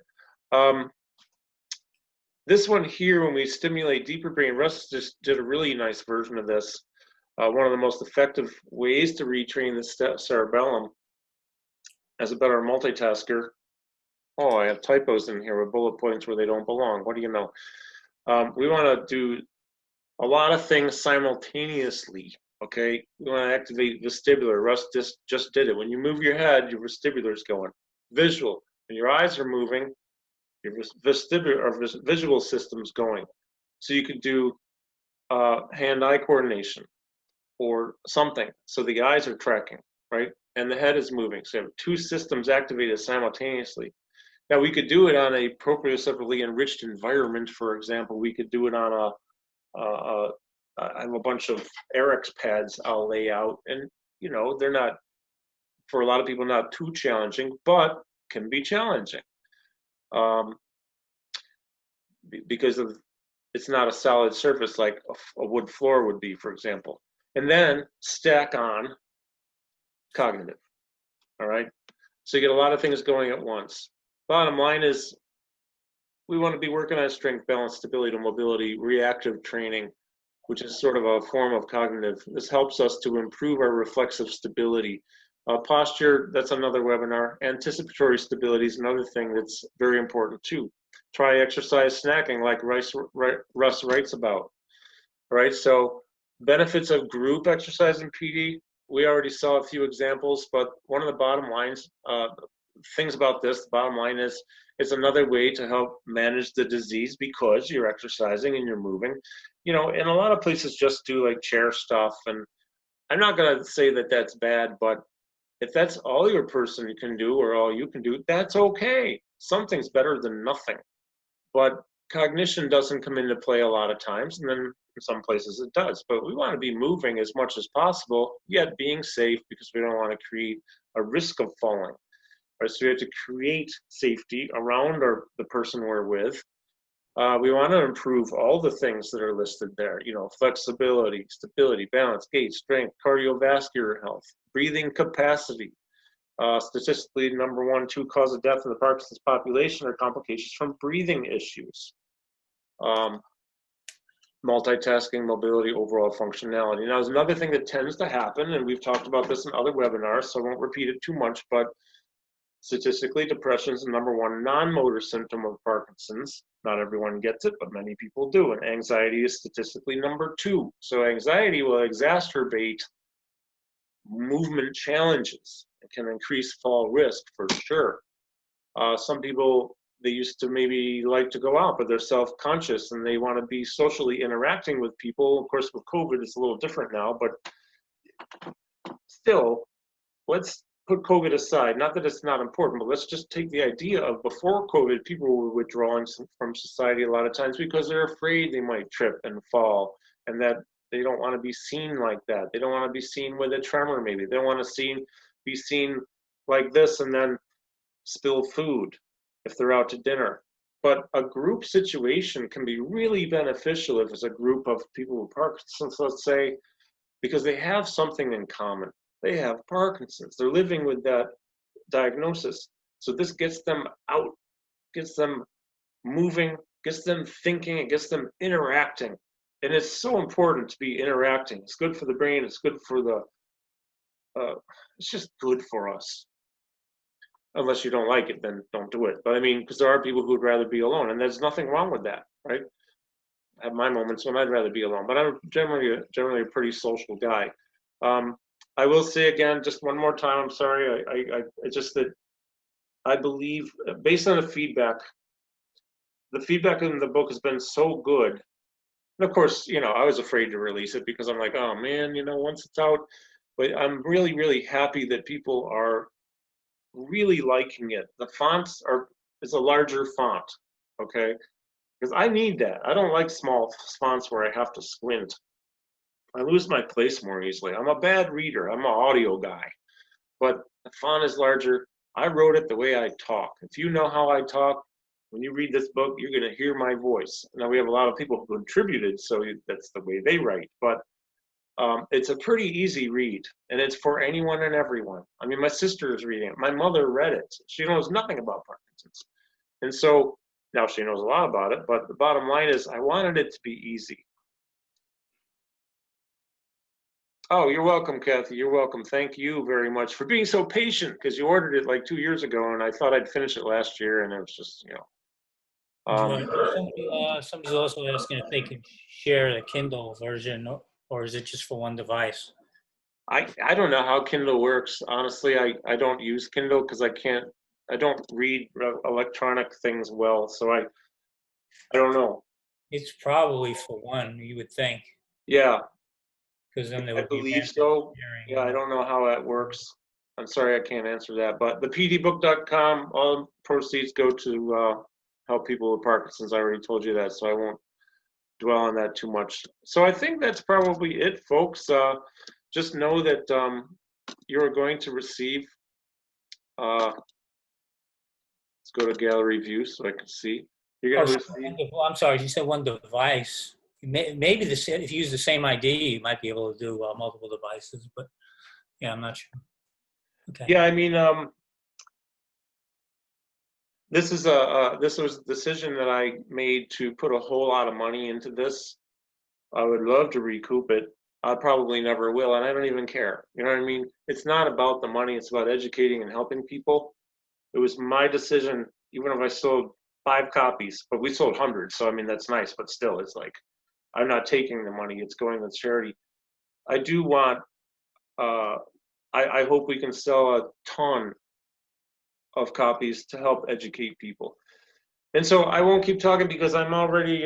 This one here, when we stimulate deeper brain, Russ just did a really nice version of this. One of the most effective ways to retrain the cerebellum as a better multitasker. Oh, I have typos in here with bullet points where they don't belong. What do you know? We want to do a lot of things simultaneously, okay? We want to activate vestibular. Russ just did it. When you move your head, your vestibular is going. Visual. When your eyes are moving, your vestibular or visual system's going. So you could do hand-eye coordination or something. So the eyes are tracking, right? And the head is moving. So you have 2 systems activated simultaneously. Now we could do it on a proprioceptively enriched environment. For example, we could do it on I have a bunch of Eric's pads I'll lay out, and you know, they're not, for a lot of people, not too challenging, but can be challenging because of it's not a solid surface like a wood floor would be, for example. And then stack on cognitive. All right, so you get a lot of things going at once. Bottom line is, we want to be working on strength, balance, stability, mobility, reactive training, which is sort of a form of cognitive. This helps us to improve our reflexive stability. Posture, that's another webinar. Anticipatory stability is another thing that's very important too. Try exercise snacking like Russ writes about, right? So benefits of group exercise in PD, we already saw a few examples, but one of the bottom lines, things about this, the bottom line is it's another way to help manage the disease because you're exercising and you're moving. You know, and a lot of places just do like chair stuff, and I'm not going to say that that's bad, but if that's all your person can do or all you can do, that's okay. Something's better than nothing. But cognition doesn't come into play a lot of times, and then in some places it does. But we want to be moving as much as possible, yet being safe because we don't want to create a risk of falling. Right? So we have to create safety around the person we're with. We want to improve all the things that are listed there, you know, flexibility, stability, balance, gait, strength, cardiovascular health, breathing capacity. Statistically, number 1, 2 cause of death in the Parkinson's population are complications from breathing issues. Multitasking, mobility, overall functionality. Now, there's another thing that tends to happen, and we've talked about this in other webinars, so I won't repeat it too much, but statistically, depression is the number 1 non-motor symptom of Parkinson's. Not everyone gets it, but many people do. And anxiety is statistically number 2. So anxiety will exacerbate movement challenges. It can increase fall risk for sure. Some people, they used to maybe like to go out, but they're self-conscious and they want to be socially interacting with people. Of course, with COVID, it's a little different now, but still, let's put COVID aside. Not that it's not important, but let's just take the idea of before COVID, people were withdrawing from society a lot of times because they're afraid they might trip and fall, and that they don't want to be seen like that. They don't want to be seen with a tremor, maybe. They don't want to be seen like this and then spill food if they're out to dinner. But a group situation can be really beneficial if it's a group of people with Parkinson's, let's say, because they have something in common. They have Parkinson's. They're living with that diagnosis. So this gets them out, gets them moving, gets them thinking, it gets them interacting. And it's so important to be interacting. It's good for the brain. It's good for it's just good for us. Unless you don't like it, then don't do it. But I mean, because there are people who would rather be alone, and there's nothing wrong with that, right? I have my moments when I'd rather be alone, but I'm generally a pretty social guy. I will say again, just one more time, I'm sorry, I just that I believe, based on the feedback in the book has been so good. And of course, you know, I was afraid to release it because I'm like, oh man, you know, once it's out, but I'm really, really happy that people are really liking it. The fonts is a larger font, okay? Because I need that. I don't like small fonts where I have to squint. I lose my place more easily. I'm a bad reader. I'm an audio guy. But the font is larger. I wrote it the way I talk. If you know how I talk, when you read this book, you're going to hear my voice. Now, we have a lot of people who contributed, so that's the way they write. But it's a pretty easy read, and it's for anyone and everyone. I mean, my sister is reading it. My mother read it. She knows nothing about Parkinson's. And so now she knows a lot about it, but the bottom line is I wanted it to be easy. Oh, you're welcome, Kathy. You're welcome. Thank you very much for being so patient, because you ordered it like 2 years ago, and I thought I'd finish it last year, and it was just, you know. Somebody's also asking if they could share the Kindle version, or is it just for one device? I don't know how Kindle works. Honestly, I don't use Kindle because I don't read electronic things well, so I don't know. It's probably for one, you would think. Yeah. Because then there I would be believe so. sharing. Yeah, I don't know how that works. I'm sorry, I can't answer that. But the pdbook.com, all proceeds go to help people with Parkinson's. I already told you that, so I won't dwell on that too much. So I think that's probably it, folks. Just know that you're going to receive, let's go to gallery view so I can see. You're going to receive. I'm sorry, you said one device. Maybe if you use the same ID, you might be able to do multiple devices, but yeah, I'm not sure. Okay. Yeah, I mean, this was a decision that I made to put a whole lot of money into this. I would love to recoup it. I probably never will, and I don't even care. You know what I mean? It's not about the money. It's about educating and helping people. It was my decision, even if I sold 5 copies, but we sold hundreds. So, I mean, that's nice, but still, it's like, I'm not taking the money. It's going to charity. I do want, I hope we can sell a ton of copies to help educate people. And so I won't keep talking because I'm already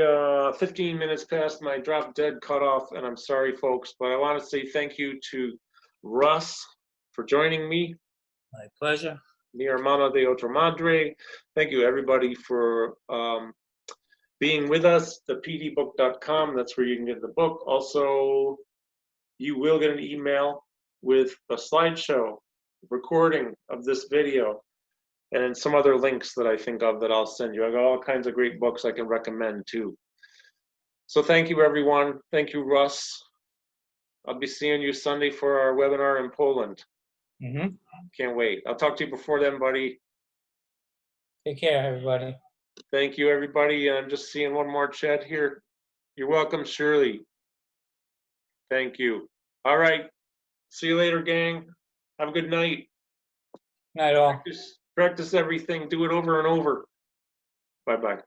15 minutes past my drop dead cutoff, and I'm sorry, folks, but I want to say thank you to Russ for joining me. My pleasure. Mi hermano de otra madre. Thank you, everybody, for being with us. thepdbook.com, that's where you can get the book. Also, you will get an email with a slideshow recording of this video and then some other links that I think of that I'll send you. I got all kinds of great books I can recommend too. So thank you, everyone. Thank you, Russ. I'll be seeing you Sunday for our webinar in Poland. Mm-hmm. Can't wait. I'll talk to you before then, buddy. Take care, everybody. Thank you, everybody. I'm just seeing one more chat here. You're welcome, Shirley. Thank you. All right. See you later, gang. Have a good night. Night all. Practice everything. Do it over and over. Bye-bye.